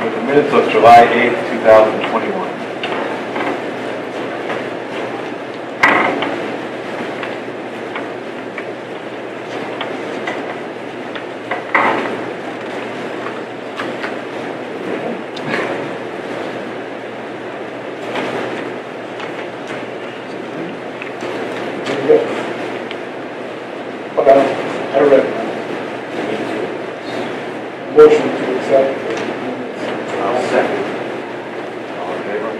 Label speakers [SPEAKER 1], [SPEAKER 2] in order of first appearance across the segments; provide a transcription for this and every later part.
[SPEAKER 1] with the minutes of July 8th, 2021.
[SPEAKER 2] I read motion to accept.
[SPEAKER 1] I'll second. All in favor?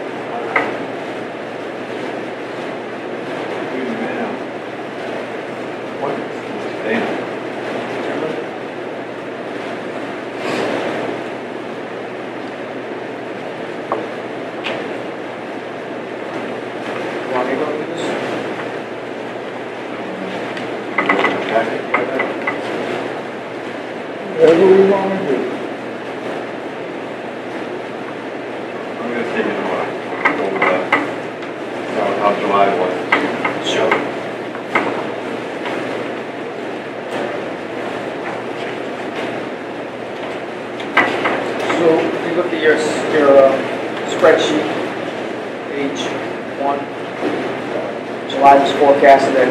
[SPEAKER 1] Appointments. Mr. Dana.
[SPEAKER 3] Want me to go through this?
[SPEAKER 2] Whatever we want to do.
[SPEAKER 1] I'm going to take it in order. Start with how July was.
[SPEAKER 3] Sure. So if you look at your spreadsheet, page 1, July was forecasted that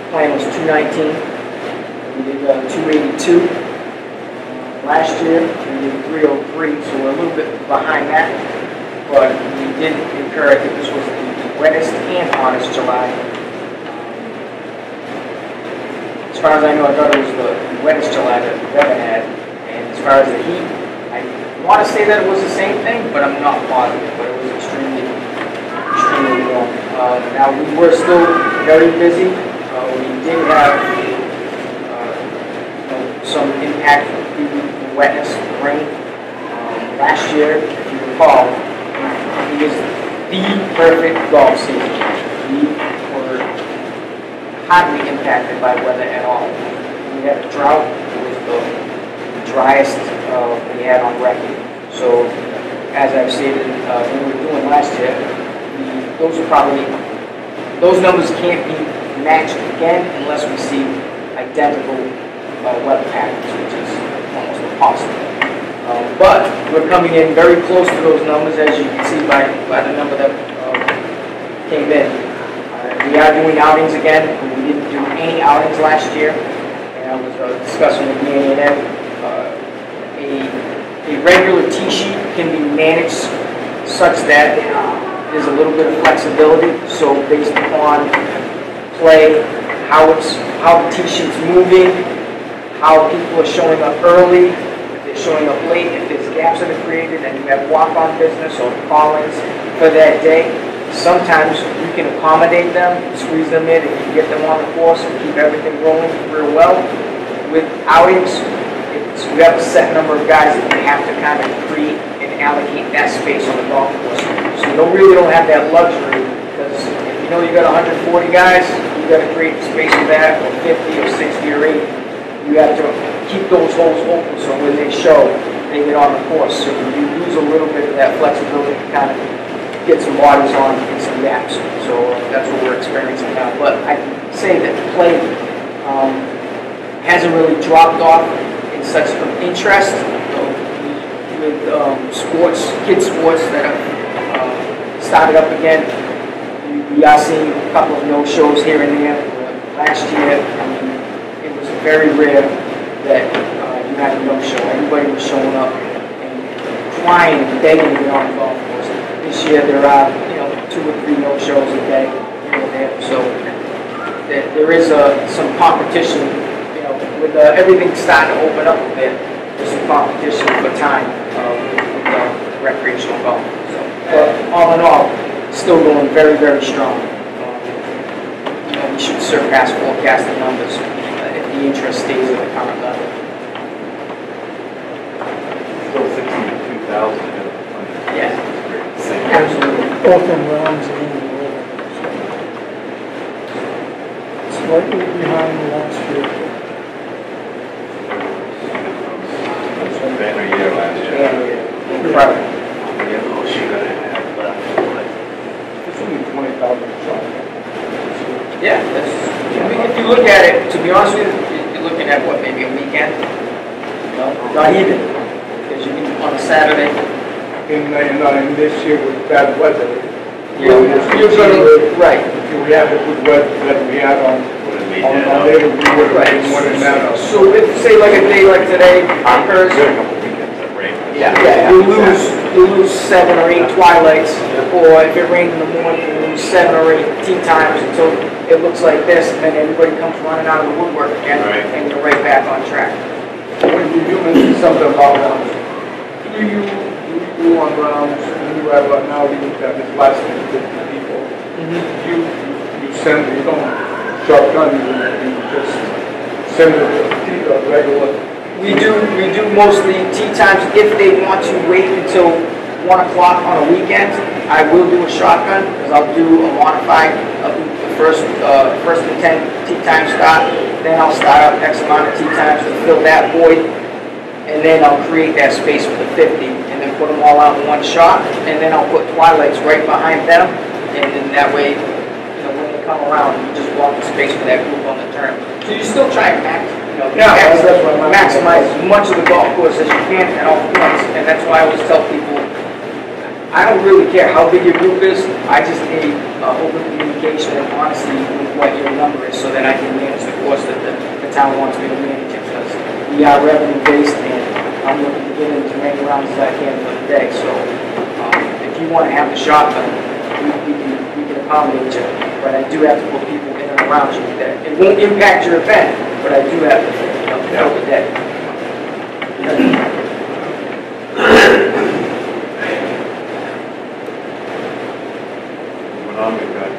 [SPEAKER 3] plan was 219. We did 282. Last year, we did 303, so we're a little bit behind that. But we did incur, I think this was the wettest and hottest July. As far as I know, I thought it was the wettest July that we've ever had. And as far as the heat, I want to say that it was the same thing, but I'm not positive. But it was extremely warm. Now, we were still very busy. We did have some impact from the wetness, the rain. Last year, if you recall, it was the perfect golf season. We were hardly impacted by weather at all. We had a drought. It was the driest we had on record. So, as I've stated when we were doing last year, those numbers can't be matched again unless we see identical weather patterns, which is almost impossible. But we're coming in very close to those numbers, as you can see by the number that came in. We are doing outings again. We didn't do any outings last year. And I was discussing with Danny and Ed. A regular tee sheet can be managed such that there's a little bit of flexibility. So based upon play, how the tee sheet's moving, how people are showing up early, if they're showing up late, if there's gaps that are created and you have walk-on business or call-ins for that day, sometimes you can accommodate them, squeeze them in, and you get them on the course and keep everything rolling real well. With outings, we have a set number of guys that we have to kind of create and allocate that space on the golf course. So you really don't have that luxury, because if you know you got 140 guys, you got to create space for that, or 50 or 60 or 80. You have to keep those holes open so when they show, they get on the course. So you lose a little bit of that flexibility to kind of get some bodies on and some gaps. So that's what we're experiencing now. But I can say that play hasn't really dropped off in such of interest with sports, kids sports that have started up again. We are seeing a couple of no-shows here and there. Last year, it was very rare that you had a no-show. Everybody was showing up and crying and begging to get on the golf course. This year there are 2 or 3 no-shows a day here and there. So there is some competition. With everything starting to open up a bit, there's some competition for time with recreational golf. So, but all in all, still going very, very strong. We should surpass forecasted numbers if the interest stays at the current level.
[SPEAKER 1] Still 62,000 ahead of the plan.
[SPEAKER 3] Yeah, absolutely.
[SPEAKER 2] Both in rounds and in order. Slightly behind last year.
[SPEAKER 1] Banner year last year.
[SPEAKER 3] Incredible.
[SPEAKER 2] It's only 20,000 shots.
[SPEAKER 3] Yeah, if you look at it, to be honest with you, you're looking at what, maybe a weekend? Not even. Because you can, on a Saturday.
[SPEAKER 2] in this year with bad weather.
[SPEAKER 3] You're gonna, right.
[SPEAKER 2] If we had the good weather that we had on there, we would have been more than that.
[SPEAKER 3] So if, say like a day like today occurs,
[SPEAKER 1] There are a couple weekends that rain.
[SPEAKER 3] yeah, you lose 7 or 8 twilights, or if it rains in the morning, you lose 7 or 8 tea times until it looks like this, and then everybody comes running out of the woodwork again,
[SPEAKER 1] Right.
[SPEAKER 3] and you're right back on track.
[SPEAKER 2] When you mentioned something about rounds, do you do on rounds, when you have, now you have this less than 50 people, you send, you don't shotgun, you just send a regular.
[SPEAKER 3] We do mostly tea times. If they want to wait until 1 o'clock on a weekend, I will do a shotgun, because I'll do a modified, the first and 10 tea time start, then I'll start up X amount of tea times to fill that void, and then I'll create that space for the 50, and then put them all out in one shot, and then I'll put twilights right behind them, and then that way, you know, when they come around, you just block the space for that group on the turn. So you still try and maximize as much of the golf course as you can at all points, and that's why I always tell people, I don't really care how big your group is, I just need open communication and honesty with what your number is, so that I can manage the course that the town wants me to manage it, because we are revenue based, and I'm looking to get in as many rounds as I can for the day, so if you want to have the shotgun, we can accommodate you, but I do have to put people in and around you that it won't impact your event, but I do have to fill the day.
[SPEAKER 1] Moving on, we've got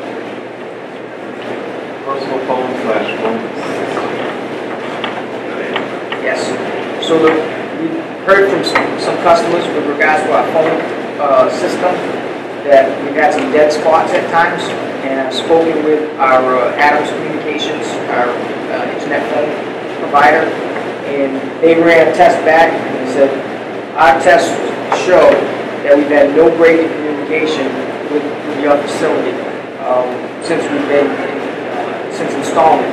[SPEAKER 1] personal phone / phone.
[SPEAKER 3] Yes. So we've heard from some customers with regards to our phone system that we've had some dead spots at times, and I've spoken with our Adams Communications, our internet phone provider, and they ran a test back and they said, our tests show that we've had no break in communication with your facility since we've been, since installing.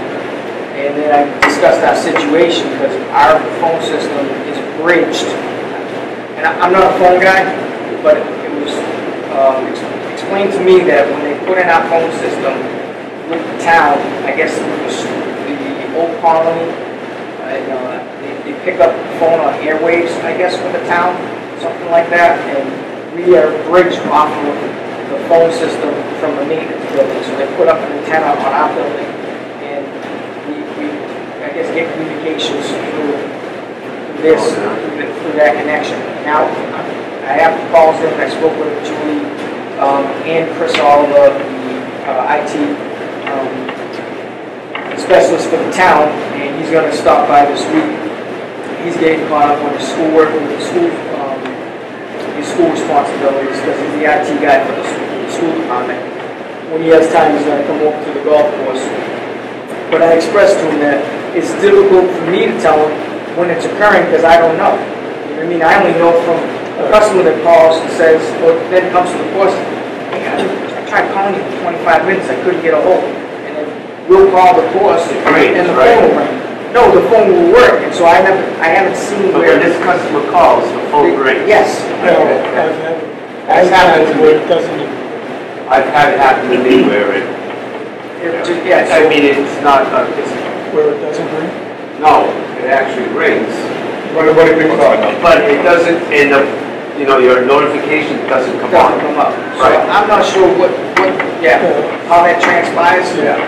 [SPEAKER 3] And then I discussed our situation because our phone system is bridged. And I'm not a phone guy, but it was explained to me that when they put in our phone system with the town, I guess it was the old colony, they pick up the phone on airwaves, I guess, for the town, something like that. And we are bridged off of the phone system from the maintenance building. So they put up an antenna on our building, and we I guess, get communications through this, through that connection. Now, I have calls in, I spoke with Julie and Chris Oliver, the IT specialist for the town, and he's going to stop by this week. He's getting caught up on his schoolwork with his school responsibilities, because he's the IT guy for the school department. When he has time, he's going to come over to the golf course. But I expressed to him that it's difficult for me to tell him when it's occurring, because I don't know. You know what I mean? I only know from a customer that calls and says, or then comes to the course, hey, I tried calling you for 25 minutes, I couldn't get a hold. And then we'll call the course, and the phone will ring. No, the phone will work, and so I haven't seen
[SPEAKER 4] But
[SPEAKER 3] where
[SPEAKER 4] when this customer calls, the phone rings.
[SPEAKER 3] Yes.
[SPEAKER 2] I've had it where it doesn't.
[SPEAKER 4] I've had it happen to me where it,
[SPEAKER 3] Yeah,
[SPEAKER 4] I mean, it's not,
[SPEAKER 2] Where it doesn't ring?
[SPEAKER 4] no, it actually rings,
[SPEAKER 2] What it picks up?
[SPEAKER 4] but it doesn't end up, you know, your notification doesn't come
[SPEAKER 3] doesn't
[SPEAKER 4] on.
[SPEAKER 3] come up. So
[SPEAKER 4] Right.
[SPEAKER 3] I'm not sure how that transpires.
[SPEAKER 2] Yeah.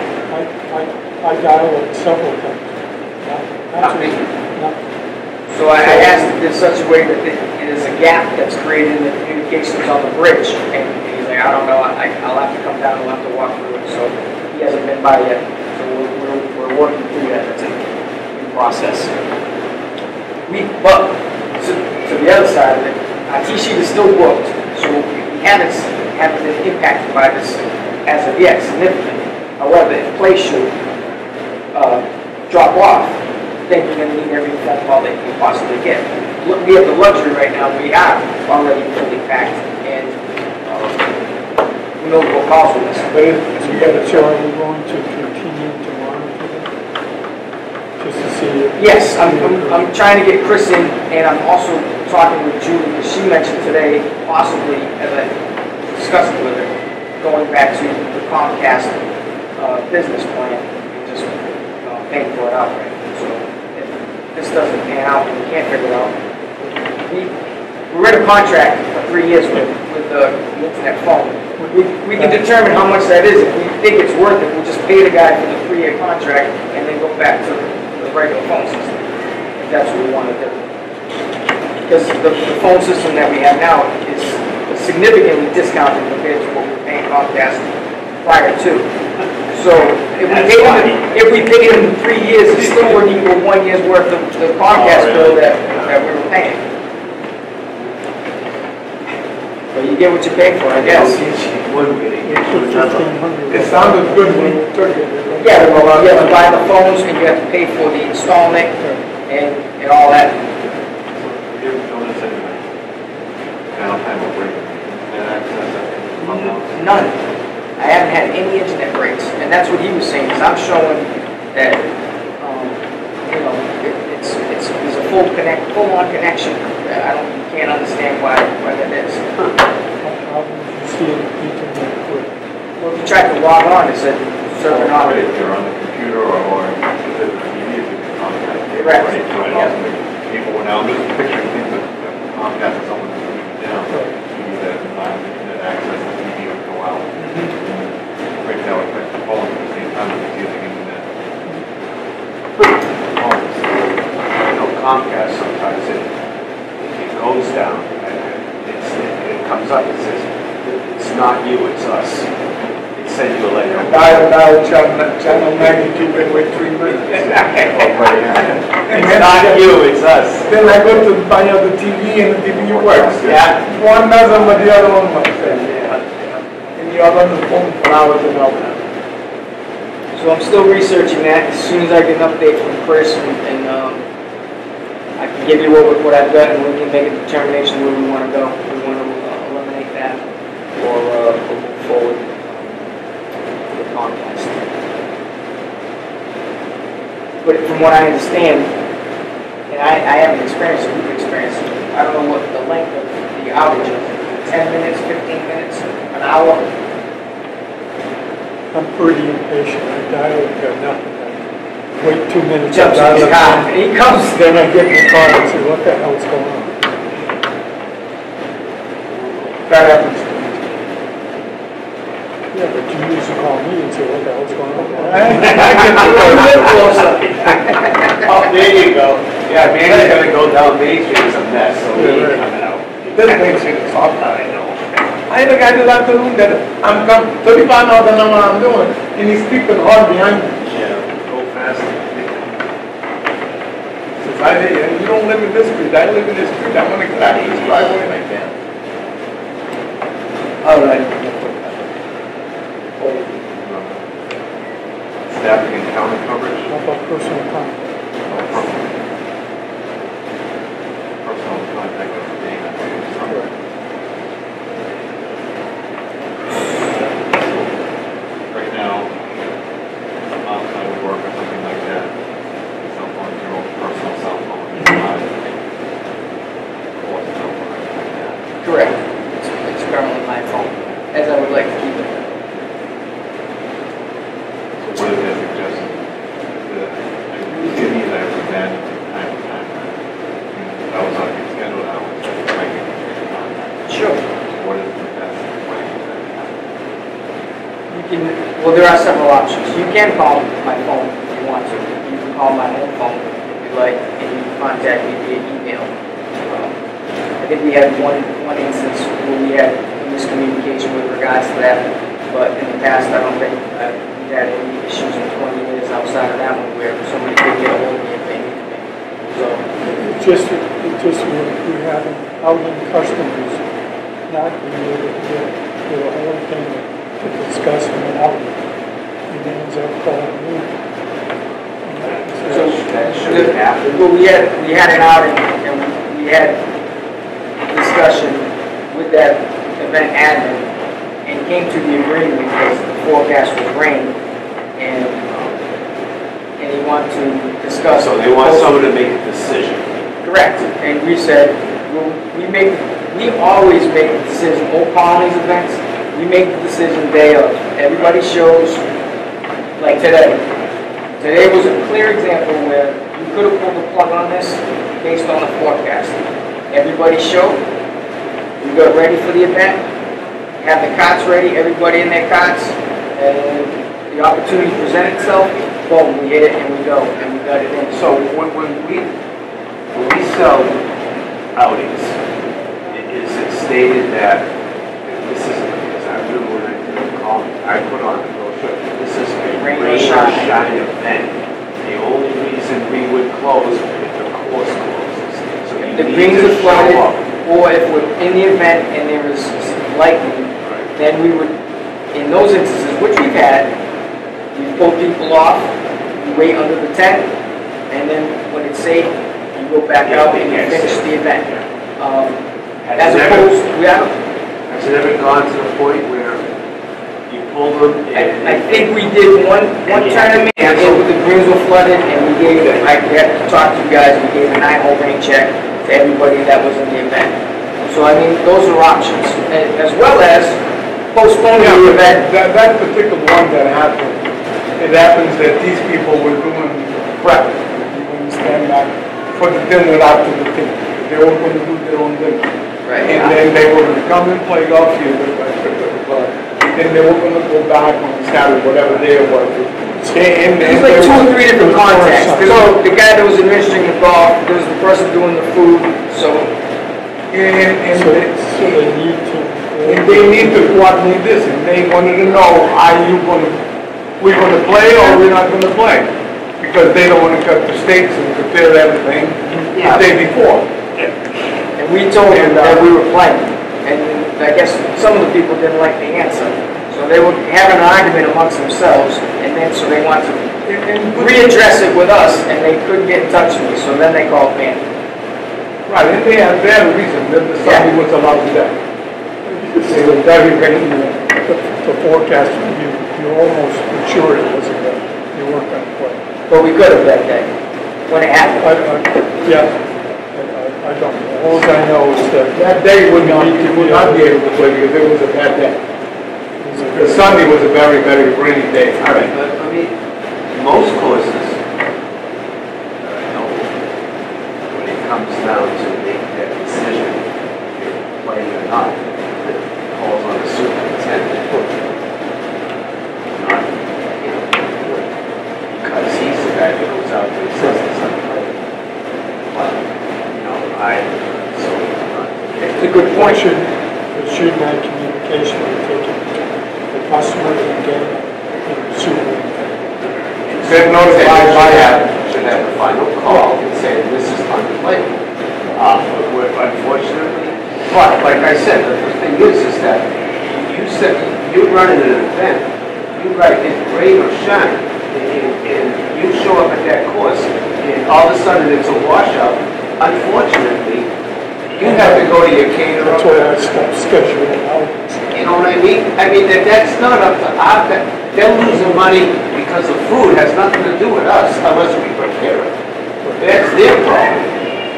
[SPEAKER 2] I dial it several times.
[SPEAKER 4] Not me.
[SPEAKER 3] So I asked if there's such a way that there's a gap that's created in the communications on the bridge, and he's like, I don't know, I'll have to come down, we'll have to walk through it, so he hasn't been by yet, so we're working through that, that's in process. But, to the other side of it, our tee sheet is still booked, so we haven't been impacted by this as of yet significantly. However, if play should drop off, then you're going to need every phone call that you can possibly get. We have the luxury right now, we are already fully packed, and who knows what calls with us.
[SPEAKER 2] But so are we going to continue to monitor it? Just to see if...
[SPEAKER 3] Yes, I'm trying to get Chris in, and I'm also talking with Julie, because she mentioned today, possibly, as I discussed it with her, going back to the Comcast business plan, and just paying for it outright. So if this doesn't pan out, and we can't figure it out, we're in a contract for 3 years with the internet phone. We can determine how much that is. If we think it's worth it, we'll just pay the guy for the 3-year contract and then go back to the regular phone system, if that's what we want to do. Because the phone system that we have now is significantly discounted compared to what we were paying Comcast prior to. So if we pay him 3 years, it's still working for 1 year's worth of the Comcast bill that we were paying. But you get what you pay for, I guess.
[SPEAKER 2] It sounded good when you took it.
[SPEAKER 3] Yeah, well, you have to buy the phones and you have to pay for the installment and all that.
[SPEAKER 1] You're doing this anyway. Downtime will break. And access that.
[SPEAKER 3] None. I haven't had any internet breaks, and that's what he was saying, because I'm showing that, you know, it's a full-on connection. You can't understand why that is.
[SPEAKER 5] How would you see it internet?
[SPEAKER 3] Well, if you tried to log on, it said server not.
[SPEAKER 1] If you're on the computer or the TV, you can contact.
[SPEAKER 3] Correct.
[SPEAKER 1] People were now losing pictures, things that Comcast or someone was moving down. You need that internet access, the TV would go out. Right now, it's like the phone at the same time as using internet.
[SPEAKER 4] You know, Comcast sometimes it goes down, and it comes up, it says, it's not you, it's us. It sends you a letter.
[SPEAKER 2] Dial channel 92 and wait 3 minutes.
[SPEAKER 4] It's not you, it's us.
[SPEAKER 2] Then I go to buy the TV and the TV works.
[SPEAKER 4] Yeah.
[SPEAKER 2] One doesn't, but the other one might say. And you're on the phone for hours and hours.
[SPEAKER 3] So I'm still researching that. As soon as I get an update from Chris and I can give you what I've got, and we can make a determination where we want to go. We want to eliminate that or move forward with Comcast. But from what I understand, and I haven't experienced it, you've experienced it, I don't know what the length of the outage is. 10 minutes, 15 minutes, an hour?
[SPEAKER 5] I'm pretty impatient. I dial and got nothing. I wait 2 minutes.
[SPEAKER 3] Jumps in his car, and he comes.
[SPEAKER 5] Then I get in the car and say, what the hell's going on?
[SPEAKER 2] That happens.
[SPEAKER 5] Yeah, but you used to call me and say, what the hell's going on?
[SPEAKER 2] I can do it a little closer.
[SPEAKER 4] Oh, there you go. Yeah, man, he's gonna go down Main Street, it's a mess, so he ain't coming out.
[SPEAKER 2] This makes it soft. I know. I had a guy this afternoon that I'm 35 miles an hour I'm doing, and he's creeping hard behind me.
[SPEAKER 1] Yeah, go fast.
[SPEAKER 2] Says, you don't live in this street, I live in this street, I'm gonna get out of this driveway and I can.
[SPEAKER 3] All right.
[SPEAKER 1] Staffing and county coverage.
[SPEAKER 5] How about personal contact?
[SPEAKER 1] Personal contact with the data. Right now, I would work with something like that. Cell phone, your own personal cell phone. It's not or cell phone or anything like that.
[SPEAKER 3] Correct. It's currently my phone, as I would like to keep it.
[SPEAKER 1] So what is that suggestion? Cities I present time to time. I was on your schedule now.
[SPEAKER 3] Sure.
[SPEAKER 1] What is the best way to do that?
[SPEAKER 3] You can, well, there are several options. You can call my phone if you want to. You can call my home phone if you like, and you can contact me via email. I think we had one instance where we had miscommunication with regards to that, but in the past, I don't think we've had any issues in 20 years outside of that one where somebody could get a hold of me if they needed me. So,
[SPEAKER 5] It's just we have out-in customers not being able to get a whole thing to discuss in an outlet. And then ends up calling me.
[SPEAKER 3] So,
[SPEAKER 4] That shouldn't happen.
[SPEAKER 3] well, we had an outing, and we had discussion with that event admin, and came to the agreement because the forecast was rain, and he wanted to discuss.
[SPEAKER 4] So they want someone to make a decision.
[SPEAKER 3] Correct, and we said, we always make the decision, Old Colony's events, we make the decision day of. Everybody shows, like today. Today was a clear example where you could have pulled the plug on this based on the forecast. Everybody showed, we got ready for the event, have the cots ready, everybody in their cots, and the opportunity presented itself, boom, we hit it and we go, and we got it in.
[SPEAKER 4] So when we sell outings, is it stated that this is, because I remember when I did the call, I put on the brochure, this is a rain or shine event. The only reason we would close if the course closes. So you
[SPEAKER 3] The
[SPEAKER 4] need
[SPEAKER 3] greens
[SPEAKER 4] to
[SPEAKER 3] are
[SPEAKER 4] show
[SPEAKER 3] flooded,
[SPEAKER 4] up.
[SPEAKER 3] or if we're in the event and there is lightning, then we would, in those instances, which we've had, we pull people off, we wait under the tent, and then when it's safe, you go back out and you finish the event. As opposed,
[SPEAKER 4] Has it ever gone to the point where you pull them and...
[SPEAKER 3] I think we did one tournament, and the greens were flooded, and we gave, I had to talk to you guys, we gave a 9-hole rain check to everybody that was in the event. So I mean, those are options, as well as postponing the event.
[SPEAKER 2] That particular one that happened, it happens that these people were doing prep, you understand that, for the dinner after the thing. They were going to do their own dinner.
[SPEAKER 3] Right.
[SPEAKER 2] And then they were going to come and play golf here, and then they were going to go back on Saturday, whatever day it was.
[SPEAKER 3] There's like 2 or 3 different contacts. So the guy that was administering the golf, there was the person doing the food, so.
[SPEAKER 5] So they need to.
[SPEAKER 2] And they need to coordinate this, and they wanted to know, we're going to play or we're not going to play? Because they don't want to cut the stakes and prepare everything the day before.
[SPEAKER 3] And we told them that we were playing, and I guess some of the people didn't like the answer. So they were having an argument amongst themselves, and then so they wanted to readdress it with us, and they couldn't get in touch with me, so then they called me.
[SPEAKER 2] Right, and they had a reason that the Sunday was allowed to that. They were very rainy.
[SPEAKER 5] The forecast, you almost sure it wasn't going, you weren't going to play.
[SPEAKER 3] But we could have that day, when it happened.
[SPEAKER 5] I don't know. All I know is that
[SPEAKER 2] That day would not be able to play because it was a bad day. The Sunday was a very, very rainy day.
[SPEAKER 4] All right, but I mean, most courses, I know, when it comes down to making that decision, if you're playing or not, it falls on the superintendent. Not, because he's the guy that goes out and says this on the play. But,
[SPEAKER 3] It's a good point.
[SPEAKER 5] It should make communication with taking the customer and getting the superintendent.
[SPEAKER 2] They're notified by that.
[SPEAKER 4] Should have the final call and say, this is unplayable. Unfortunately, but like I said, the thing is that you said you're running an event, you write it rain or shine, and you show up at that course, and all of a sudden it's a washout. Unfortunately, you have to go to your caterer.
[SPEAKER 5] That's why I stopped scheduling out.
[SPEAKER 4] You know what I mean? I mean, that's not up to our, they're losing money because the food has nothing to do with us unless we prepare it. That's their problem.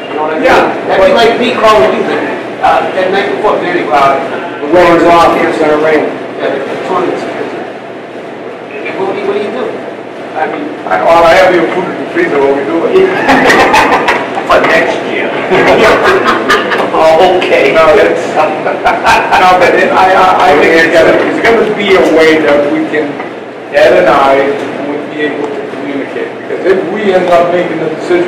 [SPEAKER 4] You know what I mean?
[SPEAKER 2] Yeah.
[SPEAKER 4] That'd be like me calling you that night before, Benny,
[SPEAKER 3] The rain's off, it's gonna rain.
[SPEAKER 4] the toilet's what do you do? I mean,
[SPEAKER 2] All I have your food in the freezer, what we do it.
[SPEAKER 4] for next year. Oh, okay.
[SPEAKER 2] No, that's, no, but I think it's gonna be a way that we can, Ed and I would be able to communicate. Because if we end up making a decision,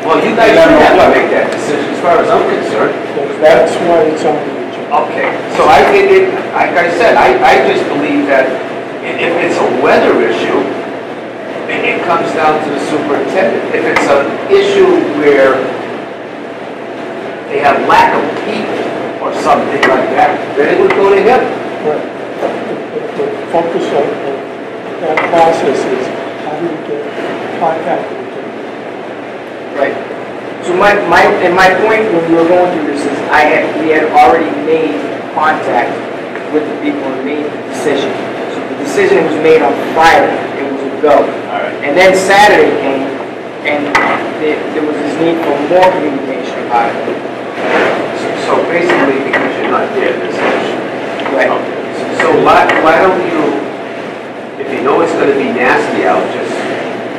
[SPEAKER 4] Well, you guys don't have to make that decision as far as I'm concerned.
[SPEAKER 5] That's why it's on the agenda.
[SPEAKER 4] Okay, so I think it, like I said, I just believe that if it's a weather issue, it comes down to the superintendent. If it's an issue where they have lack of people or something like that, then it would go to him.
[SPEAKER 5] Right. The focus of that process is how do we get contact with them?
[SPEAKER 3] Right. So my point when we were going through this is we had already made contact with the people and made the decision. So the decision was made on Friday, it was a go.
[SPEAKER 4] All right.
[SPEAKER 3] And then Saturday came, and there was this need for more communication about it.
[SPEAKER 4] So basically, because you're not there, there's an issue.
[SPEAKER 3] Right.
[SPEAKER 4] So why don't you, if you know it's gonna be nasty out, just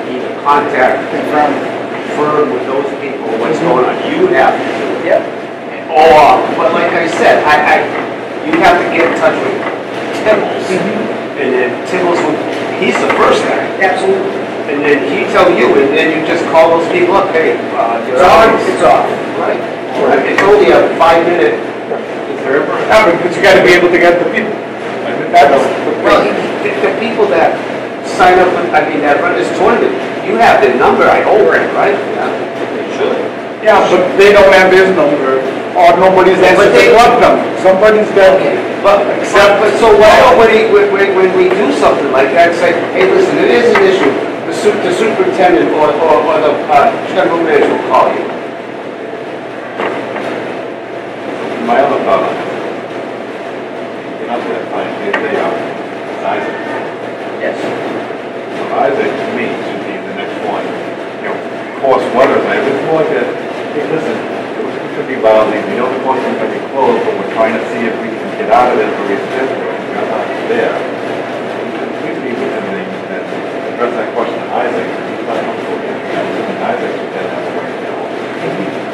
[SPEAKER 4] either contact, confirm with those people what's going on. You have to do it.
[SPEAKER 3] Yep.
[SPEAKER 4] Or, but like I said, you have to get in touch with Tibbles. And then Tibbles, he's the first guy.
[SPEAKER 3] Absolutely.
[SPEAKER 4] And then he tell you, and then you just call those people up, hey,
[SPEAKER 3] It's on, it's off.
[SPEAKER 4] Right. It's only a 5-minute, is there ever?
[SPEAKER 2] Yeah, but you gotta be able to get the people. That's the
[SPEAKER 4] Well,
[SPEAKER 2] thing.
[SPEAKER 4] the people that sign up, that run this tournament, you have their number, I hope, right? Yeah. They should.
[SPEAKER 2] Yeah, but they don't have his number, or nobody's answering
[SPEAKER 4] they-
[SPEAKER 2] what number. Somebody's got,
[SPEAKER 4] But so why don't when we do something like that, say, hey, listen, it is an issue, the superintendent or the general manager will call you.
[SPEAKER 1] My other thought, you're not gonna find they are, Isaac.
[SPEAKER 3] Yes.
[SPEAKER 1] So Isaac, to me, should be the next one. You know, course, weather, like, it's more like a, hey, listen, it could be violent, we know the course is gonna be closed, but we're trying to see if we can get out of it or reschedule it, we're not there. We need to address that question to Isaac, he's not comfortable with it. Isaac should then have to work it out.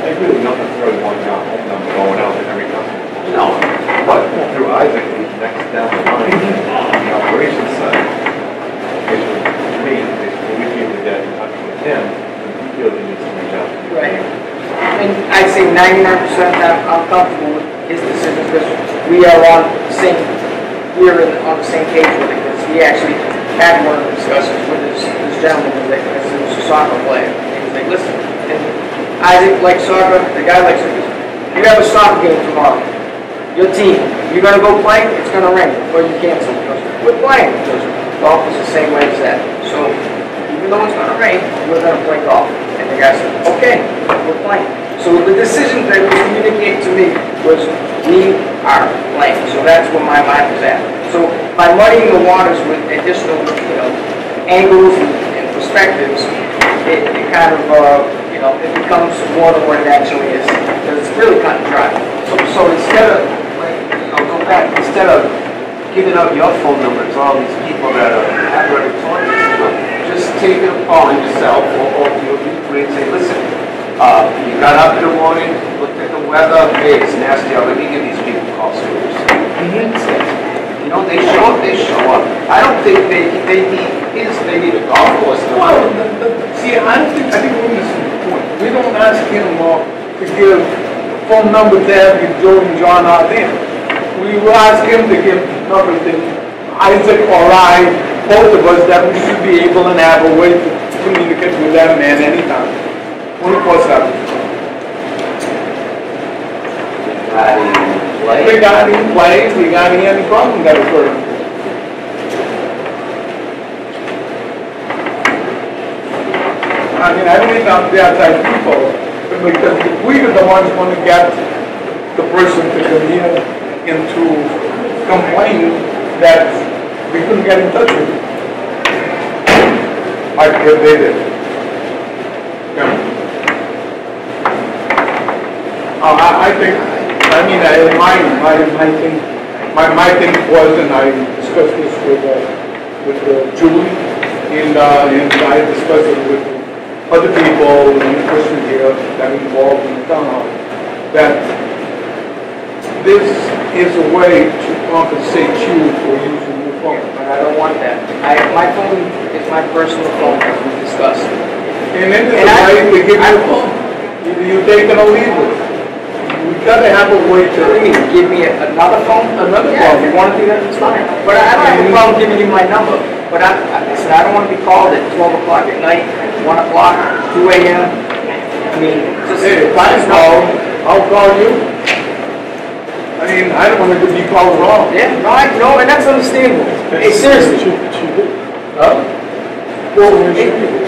[SPEAKER 1] I agree with not necessarily wanting our home number going out to every customer.
[SPEAKER 4] No.
[SPEAKER 1] But through Isaac, he's next down the line on the operations side. Which would, to me, basically, we need to get in touch with him, and he feels he needs to reach out to you.
[SPEAKER 3] Right. And I'd say 99% I'm comfortable with his decision because we are on the same, on the same page with it because he actually had one of the discussions with this gentleman that was a soccer player. And he was like, listen, and Isaac likes soccer, the guy likes it. You have a soccer game tomorrow. Your team, you're gonna go play, it's gonna rain, or you cancel. He goes, we're playing. He goes, golf is the same way as that. So even though it's gonna rain, we're gonna play golf. And the guy said, okay, we're playing. So the decision that was communicated to me was we are playing. So that's where my mind was at. So by muddying the waters with additional, angles and perspectives, it kind of, it becomes more than what it actually is. Because it's really cut and dry.
[SPEAKER 4] So instead of, I'll go back, instead of giving out your phone number to all these people that are already talking, just take it upon yourself or you agree and say, listen, you got up in the morning, looked at the weather, hey, it's nasty out, let me give these people calls first. They show up. I don't think they need a golf course.
[SPEAKER 2] well, see, I think we're missing the point. We don't ask him to give phone number to every Joe and John out there. We will ask him to give numbers to Isaac or I, both of us, that we should be able and have a way to communicate with that man anytime. 24/7. We got any plays, we got any problem that occurred. I mean, I don't think I'm the outside people, because we are the ones going to get the person to come here and to complain that we couldn't get in touch with him. I heard they did. Yeah. I think, my thing was, and I discussed this with Julie, and I discussed it with other people and the person here that are involved in the town hall, that this is a way to compensate you for using your phone.
[SPEAKER 3] But I don't want that. My phone is my personal phone, as we discussed.
[SPEAKER 2] And then there's a way to give you a phone. Either you take it or leave it. We gotta have a way to.
[SPEAKER 3] Give me another phone?
[SPEAKER 2] Another
[SPEAKER 3] Yeah,
[SPEAKER 2] phone.
[SPEAKER 3] if you want to do that, it's fine. But I don't have a problem giving you my number. But listen, I don't want to be called at 12 o'clock at night, 1 o'clock, 2 a.m. I mean, just.
[SPEAKER 2] Hey, if I call, I'll call you. I mean, I don't want to be called wrong.
[SPEAKER 3] Yeah, no, and that's understandable. Hey, seriously.
[SPEAKER 5] She did.
[SPEAKER 2] Huh?
[SPEAKER 5] Well,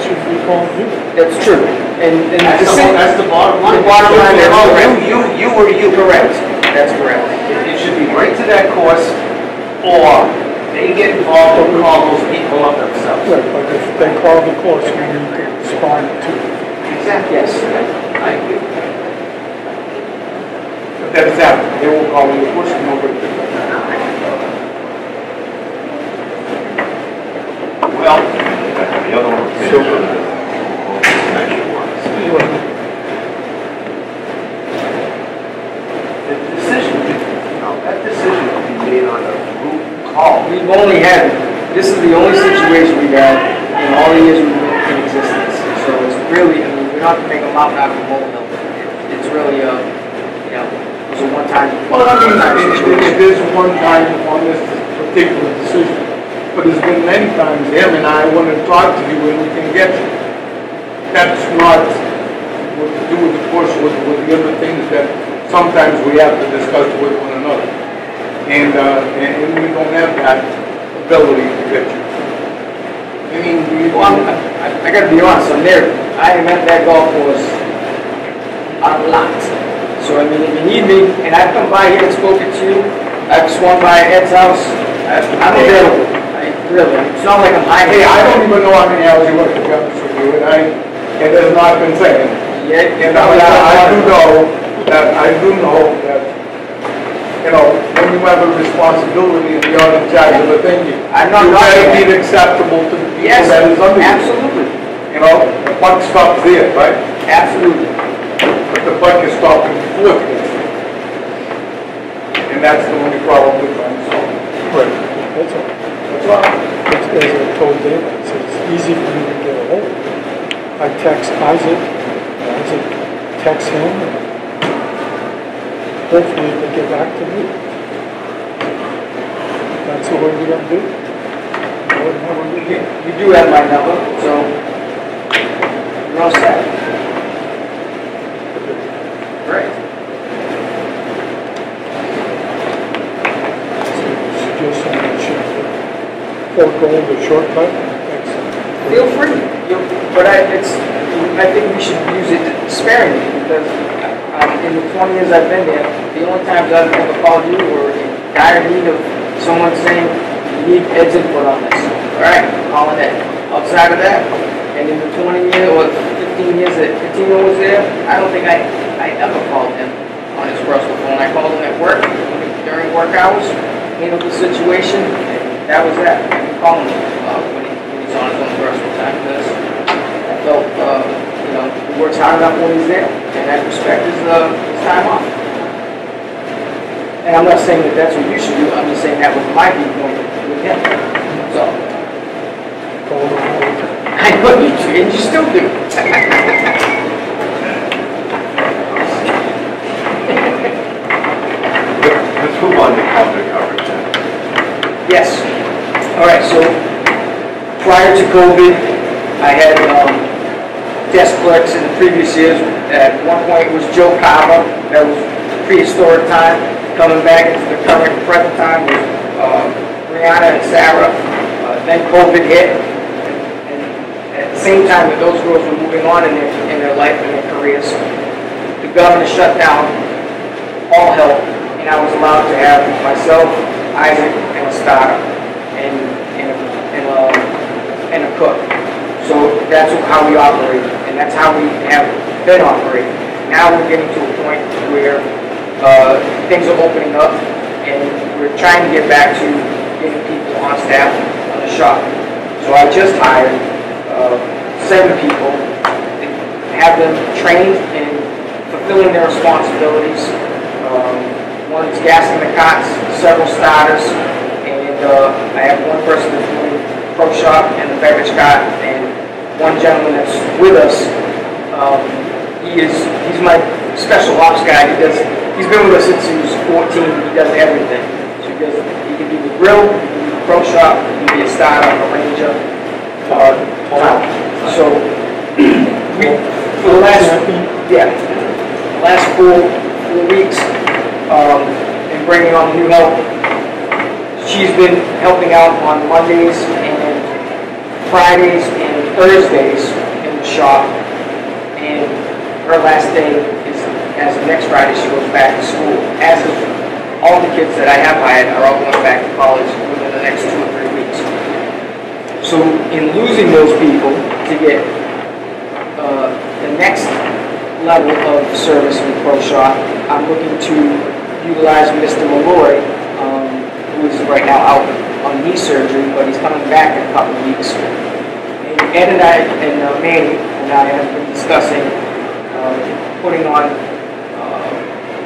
[SPEAKER 5] should be calling you.
[SPEAKER 3] That's true. And
[SPEAKER 4] That's the bottom line.
[SPEAKER 3] The bottom line is correct.
[SPEAKER 4] You were you.
[SPEAKER 3] Correct. That's correct.
[SPEAKER 4] It should be right to that course, or they get involved and call those people up themselves.
[SPEAKER 5] Right, but if they call the course, you need to respond to it.
[SPEAKER 4] Exactly.
[SPEAKER 3] Yes.
[SPEAKER 4] I agree.
[SPEAKER 2] that is happening. They will call me, push and nobody picks up.
[SPEAKER 1] Well, the other one was actually works.
[SPEAKER 4] The decision, that decision will be made on a group call.
[SPEAKER 3] We've only had, this is the only situation we've had in all the years we've been in existence. So it's really, I mean, we don't have to make a mountain out of a molehill. It's really, you know, it was a one-time.
[SPEAKER 2] Well, I mean, it is one time on this particular decision, but there's been many times him and I want to talk to you and we can get you. That's not what to do with the push, with the other things that sometimes we have to discuss with one another. And we don't have that ability to get you. I mean,
[SPEAKER 3] Well, I gotta be honest, I'm there. I am at that golf course a lot. So, I mean, if you need me, and I've come by here and spoken to you, I've swung by Ed's house, I'm available. Really, it's not like I'm hiding.
[SPEAKER 2] hey, I don't even know how many hours you work to be honest with you, and it has not been saying.
[SPEAKER 3] Yeah,
[SPEAKER 2] You know, I do know that, you know, when you have a responsibility and you're in charge of a thing, you
[SPEAKER 3] I'm not
[SPEAKER 2] better
[SPEAKER 3] lying.
[SPEAKER 2] be acceptable to the people
[SPEAKER 3] Yes,
[SPEAKER 2] that is under you.
[SPEAKER 3] absolutely,
[SPEAKER 2] You know, the buck stops there, right?
[SPEAKER 3] absolutely.
[SPEAKER 2] But the buck is stopping before it gets there. And that's the only problem we're trying to solve.
[SPEAKER 5] Right, that's all.
[SPEAKER 2] That's all.
[SPEAKER 5] As I told David, it's easy for me to get a hold. I text Isaac, Isaac texts him, and hopefully he'll get back to me. That's the way we're gonna do it. Go ahead and have a good day.
[SPEAKER 3] You do have my number, so you're all set. Great.
[SPEAKER 5] Suggestion that should forego the shortcut.
[SPEAKER 3] Feel free, but I think we should use it sparingly, because in the 20 years I've been there, the only times I've ever called you were in dire need of someone saying, you need Ed's input on this. All right, calling Ed. Outside of that, and in the 20 years or 15 years that Patino was there, I don't think I ever called him on his personal phone. I called him at work during work hours, handled the situation, and that was that. I didn't call him when he's on his own personal time, because I felt, you know, he works hard enough when he's there, and I respect his time off. And I'm not saying that that's what you should do, I'm just saying that was my viewpoint with him. So,
[SPEAKER 5] Call him all the time.
[SPEAKER 3] I know you do, and you still do.
[SPEAKER 1] Let's move on to calendar coverage then.
[SPEAKER 3] Yes. All right, so prior to COVID, I had desk clerks in the previous years. At one point it was Joe Carver, that was prehistoric time. Coming back into the current present time was Brianna and Sarah. Then COVID hit, and at the same time that those girls were moving on in their life and their careers, the governor shut down all help, and I was allowed to have myself, Isaac, and a starter, and a cook. So that's how we operate, and that's how we have been operating. Now we're getting to a point where things are opening up, and we're trying to get back to getting people on staff on the shop. So I just hired 7 people to have them trained in fulfilling their responsibilities. One's gassing the cots, several starters, and I have one person that's doing pro shop and the beverage cot, and one gentleman that's with us. He's my special ops guy. He's been with us since he was 14. He does everything. So he can do the grill, he can do the pro shop, he can be a starter, a ranger. So for the last 4 weeks, and bringing on new help. She's been helping out on Mondays and Fridays and Thursdays in the shop, and her last day is as of next Friday. She goes back to school. As of all the kids that I have hired are all going back to college within the next 2 or 3 weeks. So in losing those people to get the next level of service in the pro shop, I'm looking to utilize Mr. Malloy, who is right now out on knee surgery, but he's coming back in a couple of weeks. And Ed and I, and Manny and I have been discussing putting on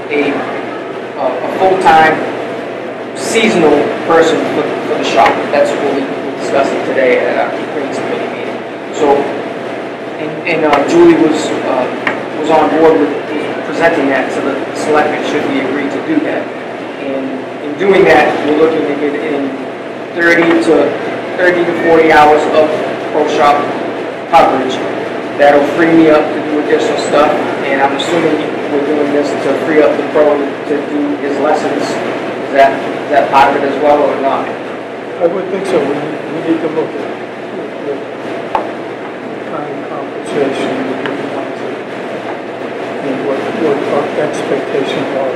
[SPEAKER 3] a full-time seasonal person for the shop. That's what we were discussing today at our Greens Committee meeting. So, and Julie was on board with presenting that to the selectmen should we agree to do that. And in doing that, we're looking to get in 30 to 40 hours of pro shop coverage. That'll free me up to do additional stuff, and I'm assuming we're doing this to free up the pro to do his lessons. Is that part of it as well, or not?
[SPEAKER 5] I would think so. We need to look at the kind of compensation we give them and what our expectations are.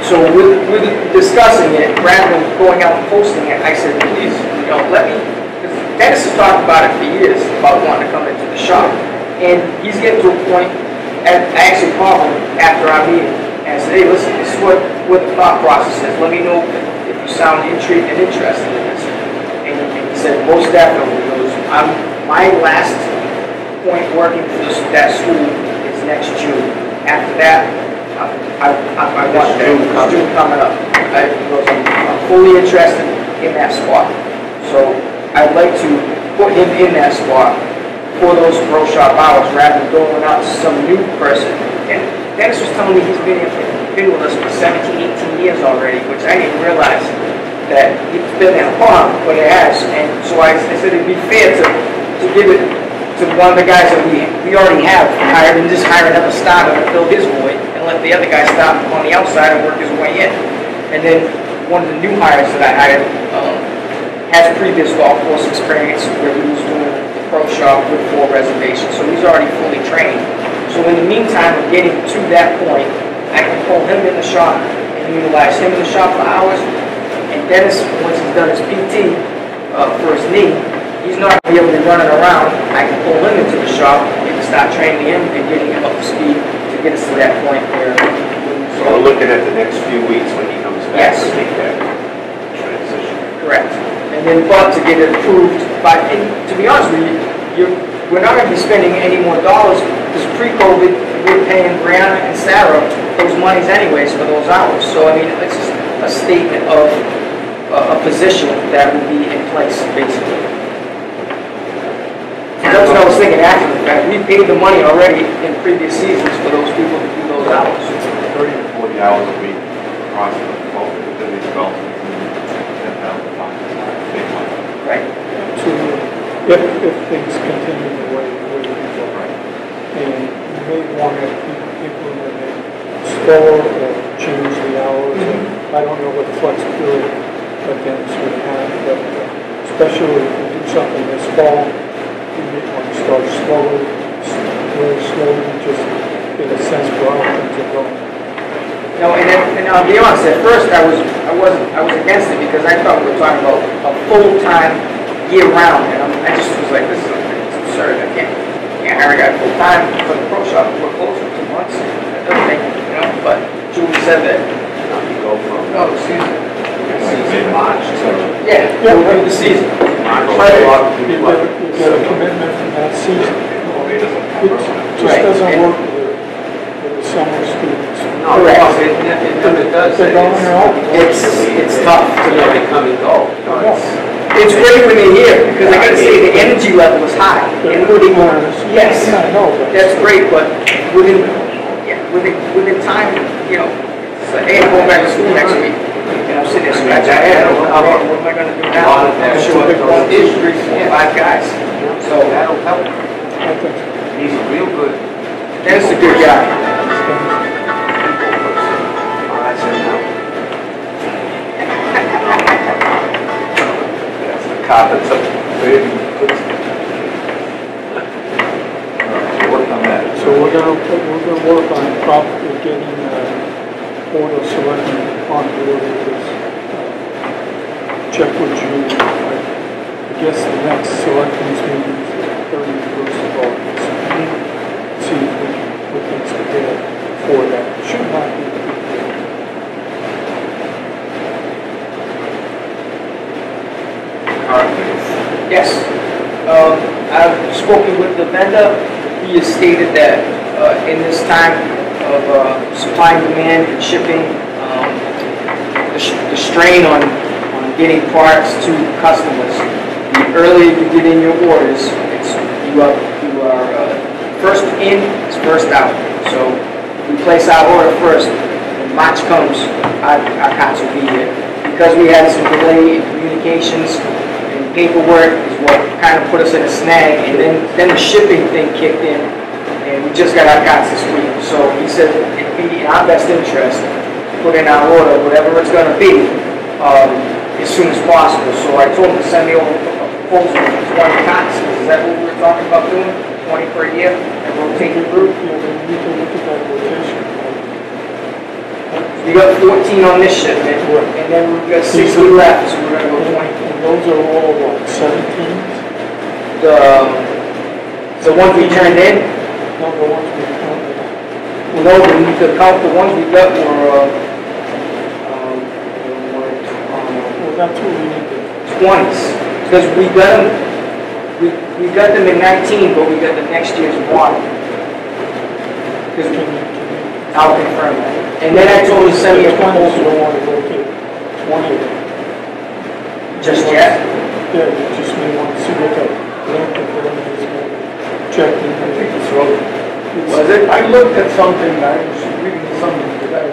[SPEAKER 3] So with discussing it, rather than going out and posting it, I said, please, let me, because Dennis has talked about it for years, about wanting to come into the shop. And he's getting to a point, and I actually called him after our meeting, and I said, hey, listen, this is what the thought process is. Let me know if you sound intrigued and interested in this. And he said, most definitely. He goes, my last point working for that school is next June. After that, I want June coming up. I'm fully interested in that spot. So I'd like to put him in that spot for those pro shop hours rather than going out to some new person. And Dennis was telling me he's been with us for 17, 18 years already, which I didn't realize that he's been that long, but it has. And so I said it'd be fair to give it to one of the guys that we already have hired and just hire another starter to fill his void and let the other guy stop on the outside and work his way in. And then one of the new hires that I hired has previous golf course experience where he was doing the pro shop with 4 reservations, so he's already fully trained. So in the meantime of getting to that point, I can pull him in the shop and utilize him in the shop for hours. And Dennis, once he's done his PT for his knee, he's not going to be able to be running around. I can pull him into the shop and start training him and getting him up to speed to get us to that point where.
[SPEAKER 4] So we're looking at the next few weeks when he comes back
[SPEAKER 3] Yes.
[SPEAKER 4] to make that transition.
[SPEAKER 3] Correct. And then, but to get it approved by, and to be honest with you, we're not going to be spending any more dollars because pre-COVID we're paying Brianna and Sarah those monies anyways for those hours. So I mean, it's just a statement of a position that would be in place basically. That's what I was thinking after the fact. We paid the money already in previous seasons for those people to do those hours.
[SPEAKER 1] 30 to 40 hours a week across both of these developments and $10,000 big money.
[SPEAKER 3] Right.
[SPEAKER 5] Absolutely. If things continue the way they go. And you may want to keep people that may slower or change the hours. I don't know what flexibility that Dennis would have, but especially if you do something this fall, you may want to start slowly, very slowly, just get a sense for how things are going.
[SPEAKER 3] No, and I'll be honest. At first, I was against it because I thought we were talking about a full-time, year-round, and I just was like, this is absurd. I can't hire a guy full-time for the pro shop. We're closed for 2 months. That doesn't make, But Julie said that.
[SPEAKER 4] You go from
[SPEAKER 3] The season.
[SPEAKER 4] March to
[SPEAKER 3] Yeah, we'll do the season.
[SPEAKER 4] March.
[SPEAKER 5] You get a commitment from that season. It just doesn't work with the summer students.
[SPEAKER 4] No,
[SPEAKER 3] Correct.
[SPEAKER 4] it never does.
[SPEAKER 5] They're going on their own.
[SPEAKER 3] It's tough to
[SPEAKER 4] Yeah, they come and go. No,
[SPEAKER 3] It's great when they're here because I gotta say the energy level is high.
[SPEAKER 5] They're
[SPEAKER 3] And within,
[SPEAKER 5] learners.
[SPEAKER 3] yes,
[SPEAKER 5] Yeah, I know, but
[SPEAKER 3] that's great, but within time, it's like, hey, I'm going back to school next week. And I'm sitting there scratching my head, what am I gonna do now? I'm sure it's 1, 2, 3, 4, 5 guys. So
[SPEAKER 4] that'll help.
[SPEAKER 5] I think
[SPEAKER 4] He's a real good
[SPEAKER 3] Dennis is a good guy.
[SPEAKER 4] people person. Oh, that's it now. That's the carpets up. Work on that.
[SPEAKER 5] so. We're gonna work on probably getting Board of Selectmen on board with this. Check with you. I guess the next selectmen's meeting is the 31st of August. See if we can put things together. for that. It should not be.
[SPEAKER 3] Yes. I've spoken with the vendor. He has stated that in this time of supply and demand and shipping, the strain on getting parts to customers, the earlier you get in your orders, you are first in, is first out. So we place our order first. When March comes, our cots will be here. Because we had some delay in communications, paperwork is what kind of put us in a snag, and then the shipping thing kicked in, and we just got our cots this week. So he said it'd be in our best interest to put in our order, whatever it's going to be, as soon as possible. So I told him to send me over a proposal for 20 cots. Is that what we were talking about doing? 20 per year, and rotating through?
[SPEAKER 5] Yeah, we need to look at that rotation.
[SPEAKER 3] We got 14 on this shipment, and then we've got 60 left, so we're going to go 20.
[SPEAKER 5] And those are all, what, 17s?
[SPEAKER 3] The ones we turned in,
[SPEAKER 5] No, the ones we counted.
[SPEAKER 3] no, the ones we got were,
[SPEAKER 5] Well, that's what we need to,
[SPEAKER 3] 20s, because we got them in 19, but we got the next year's one. Because I'll confirm that. And then I told him to send me a
[SPEAKER 5] 20s, you
[SPEAKER 3] proposal.
[SPEAKER 5] don't want to rotate 20 of them.
[SPEAKER 3] Just yet?
[SPEAKER 5] Yeah, you just may want to see what the length of the limit is going to check in.
[SPEAKER 2] I think it's wrong.
[SPEAKER 3] Was it?
[SPEAKER 2] I looked at something, I was reading something today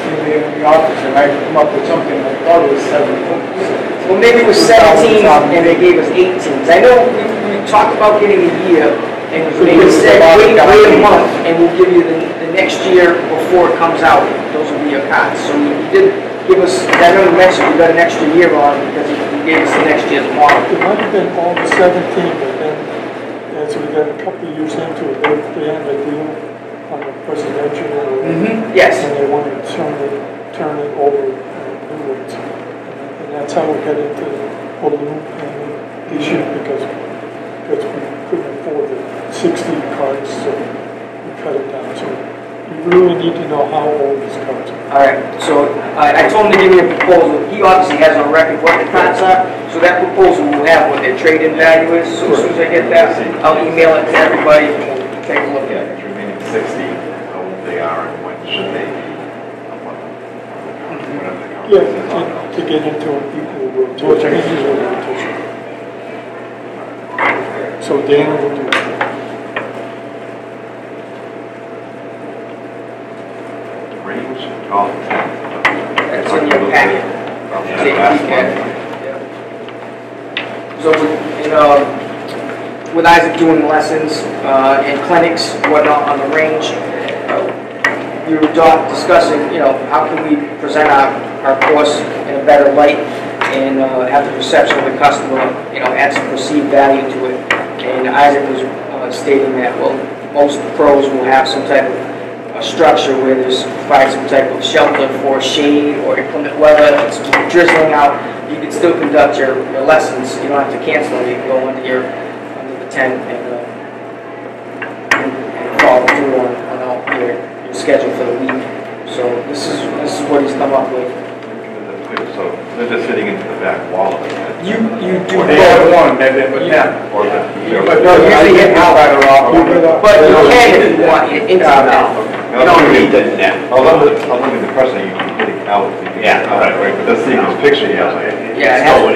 [SPEAKER 2] in the office, and I come up with something, I thought it was 7 points.
[SPEAKER 3] Well, maybe it was 17, and they gave us 18s. I know we talked about getting a year, and they said, wait a month, and we'll give you the next year before it comes out. Those will be your cots. So he did give us, I know you mentioned we got an extra year on because he gave us the next year's model.
[SPEAKER 5] It might have been all the 17, but then as we got a couple of years into it, they had a deal on the presidential.
[SPEAKER 3] Yes.
[SPEAKER 5] And they wanted to turn it over new ones. And that's how we got into the balloon payment issue because we couldn't afford the 60 cards, so we cut it down. So you really need to know how old this cards are.
[SPEAKER 3] All right, so I told him to give me a proposal. He obviously has on record what the cots are, so that proposal will have what their trade-in value is. So as soon as I get that, I'll email it to everybody and we'll take a look at it.
[SPEAKER 1] It's remaining 60, how old they are and when should they be, whatever the
[SPEAKER 5] Yeah,
[SPEAKER 1] conference is on.
[SPEAKER 5] to get into an equal rotation. So Dan will do it.
[SPEAKER 1] Range, oh.
[SPEAKER 3] That's in your packet. Take a peek at it. So, with Isaac doing lessons and clinics, whatnot on the range, we were discussing, how can we present our course in a better light and have the perception of the customer, add some perceived value to it. And Isaac was stating that, well, most pros will have some type of structure where there's provide some type of shelter for shade or inclement weather. If it's drizzling out, you can still conduct your lessons. You don't have to cancel them. You can go under the tent and follow through on all your schedule for the week. So this is what he's come up with.
[SPEAKER 1] So they're just fitting into the back wall of it.
[SPEAKER 3] You do
[SPEAKER 1] Or
[SPEAKER 2] They
[SPEAKER 3] both.
[SPEAKER 2] had one, and then, but yeah.
[SPEAKER 1] Or the.
[SPEAKER 2] But no, usually hit outside or off.
[SPEAKER 3] But you can if you want into that.
[SPEAKER 1] You don't need the net. Although the impression you can get it out. Right, but that's the picture, yeah.
[SPEAKER 3] Yeah, it has both.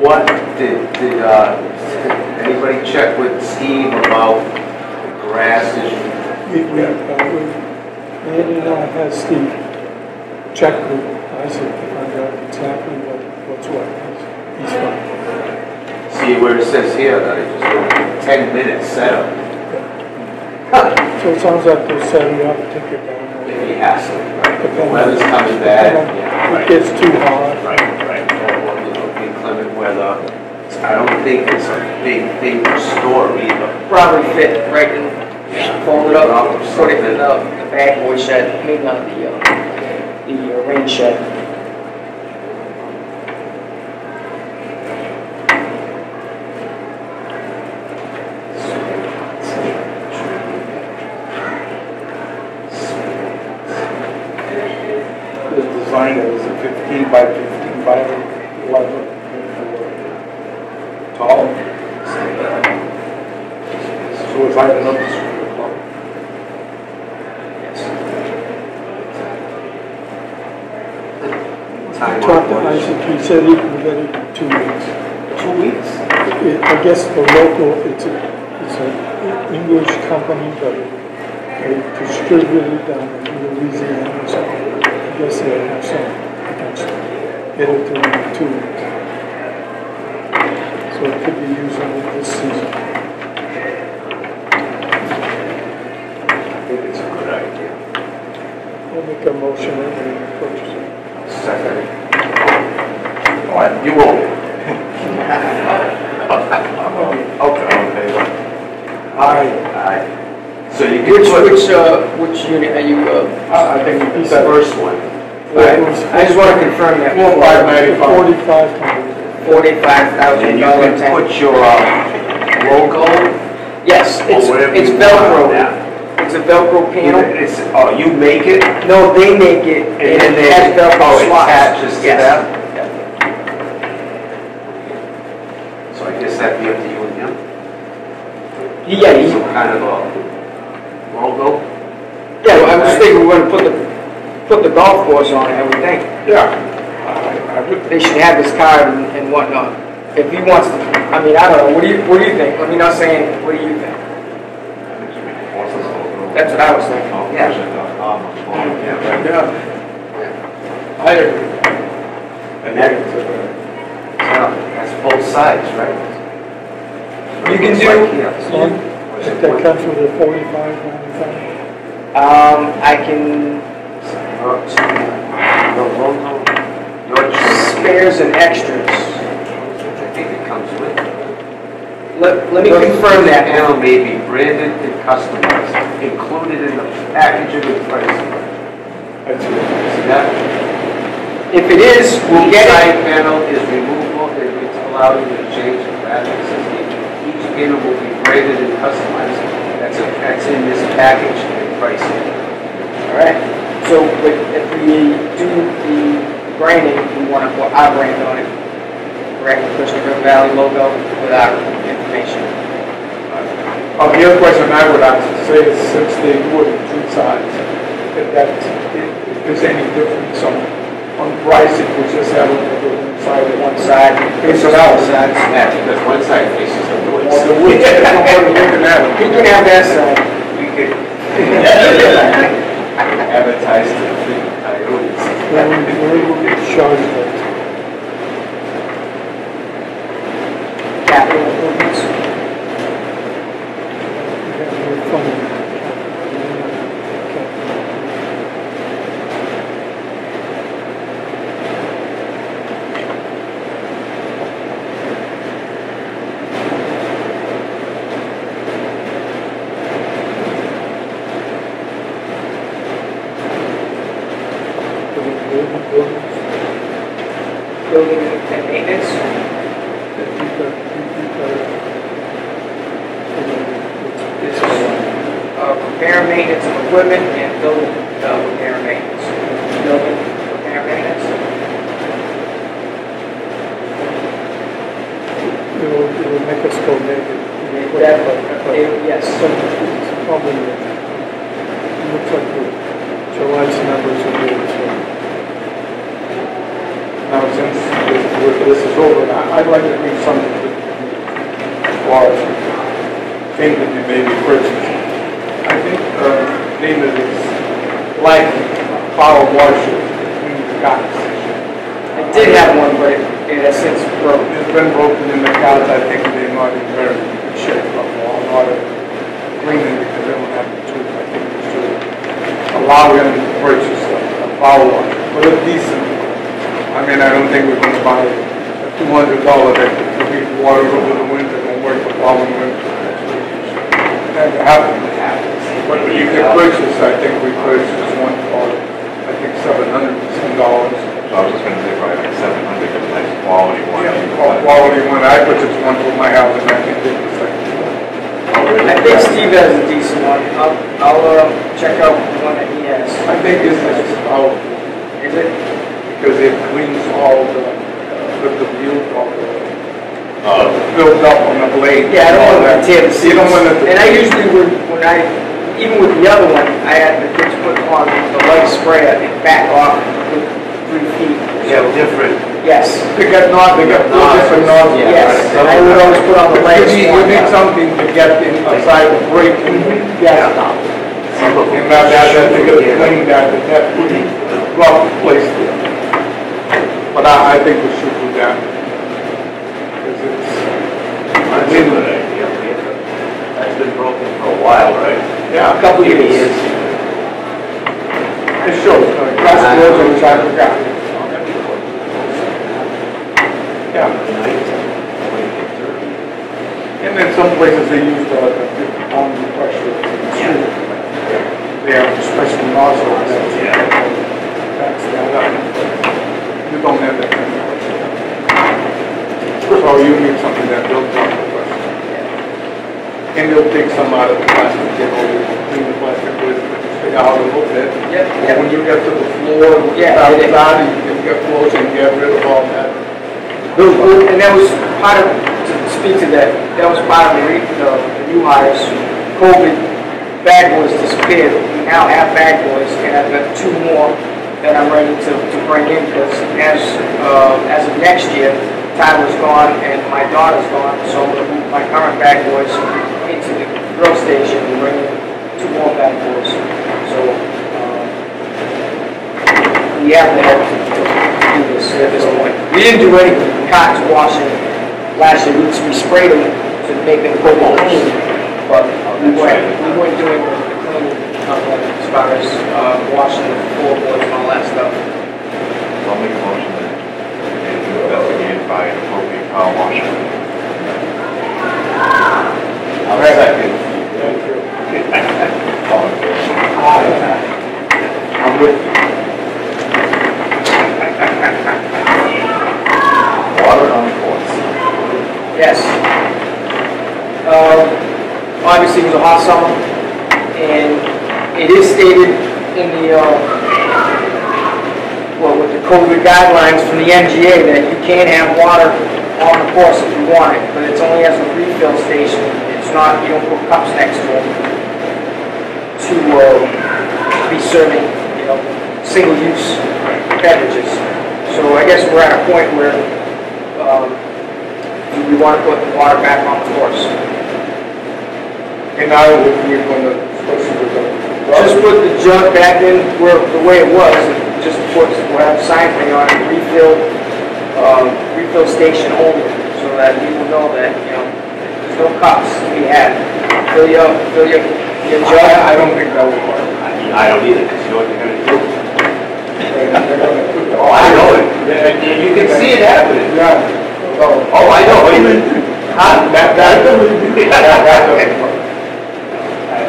[SPEAKER 4] What did anybody check with Steve about the grass issue?
[SPEAKER 5] Randy and I had Steve check with Isaac to find out exactly what's what. He's fine.
[SPEAKER 4] See where it says here that it just 10 minutes setup.
[SPEAKER 5] So it sounds like they're setting up, take it down.
[SPEAKER 4] If he has to, right? The
[SPEAKER 5] Depending-
[SPEAKER 4] weather's coming bad.
[SPEAKER 5] depending-
[SPEAKER 4] Yeah,
[SPEAKER 5] It gets too hot.
[SPEAKER 4] Right. Or, inclement weather. I don't think it's a big thing to store either.
[SPEAKER 3] Probably fit right in, fold it up, put it in the bag boy shed, I mean, the rain shed.
[SPEAKER 2] designed as a 15 by 15 by 11. Tall. So it's high enough to screw the club.
[SPEAKER 4] Time
[SPEAKER 5] Talked to
[SPEAKER 4] on one.
[SPEAKER 5] Isaac, he said he can get it in 2 weeks.
[SPEAKER 4] 2 weeks?
[SPEAKER 5] I guess the local, it's an English company, but they distribute it down in Louisiana, so I guess they have some potential. Get it to them in 2 weeks. So it could be used this season.
[SPEAKER 4] I think it's a good idea.
[SPEAKER 5] We'll make a motion that we purchase it.
[SPEAKER 4] Second. You won't. Okay. Aye. So you can put
[SPEAKER 3] Which unit are you,
[SPEAKER 2] I think
[SPEAKER 4] the
[SPEAKER 2] it's that
[SPEAKER 4] first one.
[SPEAKER 3] I just want to confirm that.
[SPEAKER 2] $4,595.
[SPEAKER 4] And you
[SPEAKER 3] $45,000
[SPEAKER 4] can
[SPEAKER 3] tank.
[SPEAKER 4] put your logo
[SPEAKER 3] Yes,
[SPEAKER 4] or whatever
[SPEAKER 3] it's
[SPEAKER 4] you want on
[SPEAKER 3] Velcro.
[SPEAKER 4] that.
[SPEAKER 3] It's a Velcro panel.
[SPEAKER 4] It's, oh, you make it
[SPEAKER 3] No, they make it,
[SPEAKER 4] and then
[SPEAKER 3] it has Velcro
[SPEAKER 4] oh, it
[SPEAKER 3] slots.
[SPEAKER 4] attaches to
[SPEAKER 3] Yes.
[SPEAKER 4] that? So I guess that'd be up to you and him?
[SPEAKER 3] Yeah,
[SPEAKER 4] Some kind of a logo?
[SPEAKER 3] yeah, I was thinking we're gonna put the golf course on it, I would think.
[SPEAKER 2] Yeah. I would
[SPEAKER 3] They should have his card and whatnot. If he wants to, I mean, I don't know, what do you think? Let me not saying, what do you think? That's what I was thinking.
[SPEAKER 4] Yeah.
[SPEAKER 2] I agree.
[SPEAKER 4] And that's both sides, right?
[SPEAKER 3] You can
[SPEAKER 4] Looks
[SPEAKER 3] do-
[SPEAKER 4] like, yeah.
[SPEAKER 5] As long as that comes with a 45.95.
[SPEAKER 3] I can,
[SPEAKER 4] The logo, your choice.
[SPEAKER 3] spares and extras.
[SPEAKER 4] I think it comes with it.
[SPEAKER 3] Let me confirm that.
[SPEAKER 4] Panel may be branded and customized, included in the packaging and pricing. See that?
[SPEAKER 3] If it is, we'll
[SPEAKER 4] Each
[SPEAKER 3] get it.
[SPEAKER 4] side panel is removable and it's allowed you to change the graphics. Each panel will be branded and customized. That's in this package and pricing.
[SPEAKER 3] All right. So if we do the branding, we want to put our brand on it. Correct, Cushing River Valley logo with our information.
[SPEAKER 2] The other question I would ask to say is, since they do it in two sides, if there's any difference on price, if we just have it for one side or
[SPEAKER 3] One side,
[SPEAKER 2] It's an outside.
[SPEAKER 3] side.
[SPEAKER 4] Yeah, because one side faces the
[SPEAKER 2] Or
[SPEAKER 4] woods.
[SPEAKER 2] the wood, nobody looking at
[SPEAKER 3] You
[SPEAKER 2] it.
[SPEAKER 3] can have that side.
[SPEAKER 4] We could advertise to the freaking coyotes.
[SPEAKER 5] Where will we charge that?
[SPEAKER 3] Capital improvements.
[SPEAKER 5] We have no funding.
[SPEAKER 3] Building and maintenance. This is repair and maintenance of equipment and building repair and maintenance. Building repair and maintenance.
[SPEAKER 5] It will make us go negative.
[SPEAKER 3] Yes.
[SPEAKER 5] It's probably, it looks like the July's numbers are good, so.
[SPEAKER 2] Now, since this is over, I'd like to bring something to as far as things that you may be purchasing. I think David is like power washer between the guys.
[SPEAKER 3] I did have one, but it has since broke.
[SPEAKER 2] It's been broken in the counts. I think they're not in very good shape. I'm not cleaning because they don't have the tools. I think we should allow him to purchase a power washer, but a decent. I mean, I don't think we're going to buy a $200 that could be water over the winter and work the following winter. Never happened. But you could purchase, I think we purchased one for, I think $700 some dollars.
[SPEAKER 1] So I was just gonna say probably like 700, but a nice quality one.
[SPEAKER 2] Quality one. I purchased one for my house and I think it was like.
[SPEAKER 3] I think Steve has a decent one. I'll check out the one that he has.
[SPEAKER 2] I think this is power.
[SPEAKER 3] Is it?
[SPEAKER 2] because it cleans all the build, all the build up on the blade.
[SPEAKER 3] Yeah, I don't want to tear the
[SPEAKER 2] You don't want it to.
[SPEAKER 3] And I usually when I, even with the other one, I had the kids put on the light sprayer and back off with 3 feet.
[SPEAKER 4] You have different,
[SPEAKER 3] Yes.
[SPEAKER 2] They got four different nozzles.
[SPEAKER 3] Yes, and I would always put on the light
[SPEAKER 2] You need
[SPEAKER 3] one.
[SPEAKER 2] something to get inside the brake.
[SPEAKER 3] Yes.
[SPEAKER 4] some of them.
[SPEAKER 2] And that to get it cleaned, that pretty rough place there. But I think we should do that. Because it's,
[SPEAKER 4] That's a good idea. That's been broken for a while, right?
[SPEAKER 2] yeah,
[SPEAKER 3] A couple years.
[SPEAKER 2] it shows, class roads and traffic got. Yeah, and then some places they use the on the pressure. They have a special nozzle that backs that up. You don't have that kind of pressure. So you need something that builds up the pressure. And they'll take some out of the plastic, clean the plastic with, take out a little bit.
[SPEAKER 3] Yep,
[SPEAKER 2] And when you get to the floor, with the
[SPEAKER 3] Yeah, it is.
[SPEAKER 2] outside, you can get close and get rid of all that.
[SPEAKER 3] And that was part of, to speak to that, that was part of the new hires. COVID, bag boys disappeared. We now have bag boys, and I've got 2 more that I'm ready to bring in, because as of next year, Tyler's gone and my daughter's gone, so I'm gonna move my current bag boys into the grill station and bring in 2 more bag boys. So, we have to do this at this point. We didn't do anything, cotton's washing last year, we sprayed them to make them go clean, but we weren't doing the cleaning as far as washing the floorboards and all that stuff.
[SPEAKER 1] I'll make a motion that it is investigated by an appropriate power washer.
[SPEAKER 4] I'll second.
[SPEAKER 1] All in favor?
[SPEAKER 2] I'm with you.
[SPEAKER 1] Water on the course.
[SPEAKER 3] Yes. Obviously, it was a hot summer, and it is stated in the, with the COVID guidelines from the MGA that you can have water on the course if you want it, but it's only as a refill station. It's not, you don't put cups next to them to be serving, single-use beverages. So I guess we're at a point where we want to put the water back on the course.
[SPEAKER 2] And now we're going to,
[SPEAKER 3] Just put the jug back in where the way it was, and just put, we'll have a sign thing on it, refill station only, so that people know that, there's no cups to be had. Fill your jug.
[SPEAKER 2] I don't think that will work.
[SPEAKER 4] I don't either, because you know what they're gonna do?
[SPEAKER 2] They're gonna put the-
[SPEAKER 4] Oh, I know it. You can see it happening.
[SPEAKER 2] Yeah. So,
[SPEAKER 4] Oh, I know. Huh?
[SPEAKER 2] that doesn't work.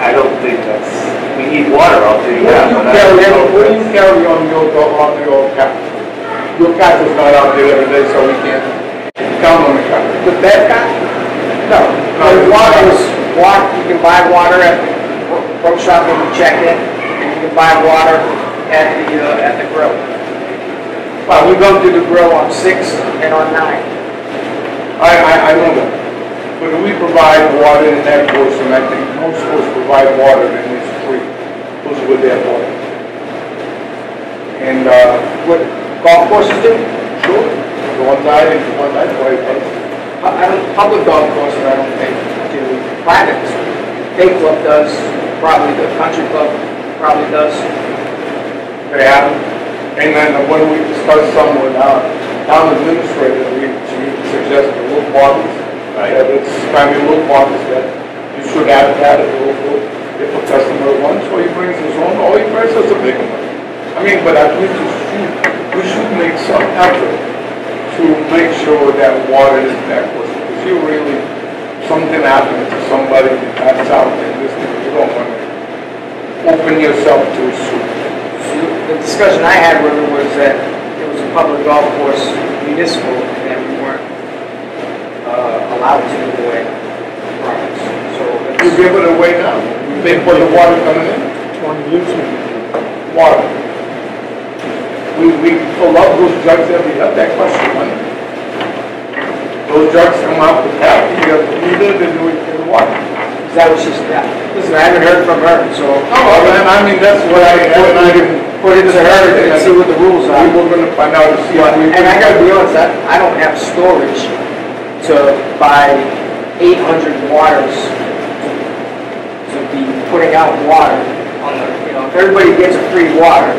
[SPEAKER 4] I don't think that's, we need water out there.
[SPEAKER 2] What do you carry on your cat? Your cat is not out there every day, so we can't count on the cat.
[SPEAKER 3] The Bevcon? No. The water is, you can buy water at the pro shop when you check in, and you can buy water at the grill. Well, we go to the grill on 6 and on 9.
[SPEAKER 2] I know that. But we provide water in that course, and I think most schools provide water, and it's free. Those with their water. And,
[SPEAKER 3] What golf courses do?
[SPEAKER 2] sure, the ones I play,
[SPEAKER 3] Public golf courses, I don't think do. Private, Day Club does, probably the country club probably does.
[SPEAKER 2] they have. And then when we discussed some with our town administrator, she suggested little bottles.
[SPEAKER 4] Right.
[SPEAKER 2] That it's kind of little bottles that you should have that if a customer wants, or he brings his own, or he brings us a big one. I mean, but at least we should make some effort to make sure that water is there. If you really, something happens to somebody that's out there, you don't want to open yourself to a soup.
[SPEAKER 3] The discussion I had with her was that it was a public golf course, municipal, and we weren't allowed to give away products. So
[SPEAKER 2] You give it away now. You pay for the water coming in.
[SPEAKER 5] 20 years ago.
[SPEAKER 2] Water. we fill up those jugs every year, that costs you money. Those jugs come out the tap, you have to leave it and do it in the water.
[SPEAKER 3] Is that what she's, listen, I haven't heard from her, so.
[SPEAKER 2] No, I mean, that's what I can
[SPEAKER 3] Put it to her and see what the rules are.
[SPEAKER 2] We were gonna find out and see how we.
[SPEAKER 3] And I gotta be honest, I don't have storage to buy 800 waters to be putting out water on the, you know, if everybody gets a free water,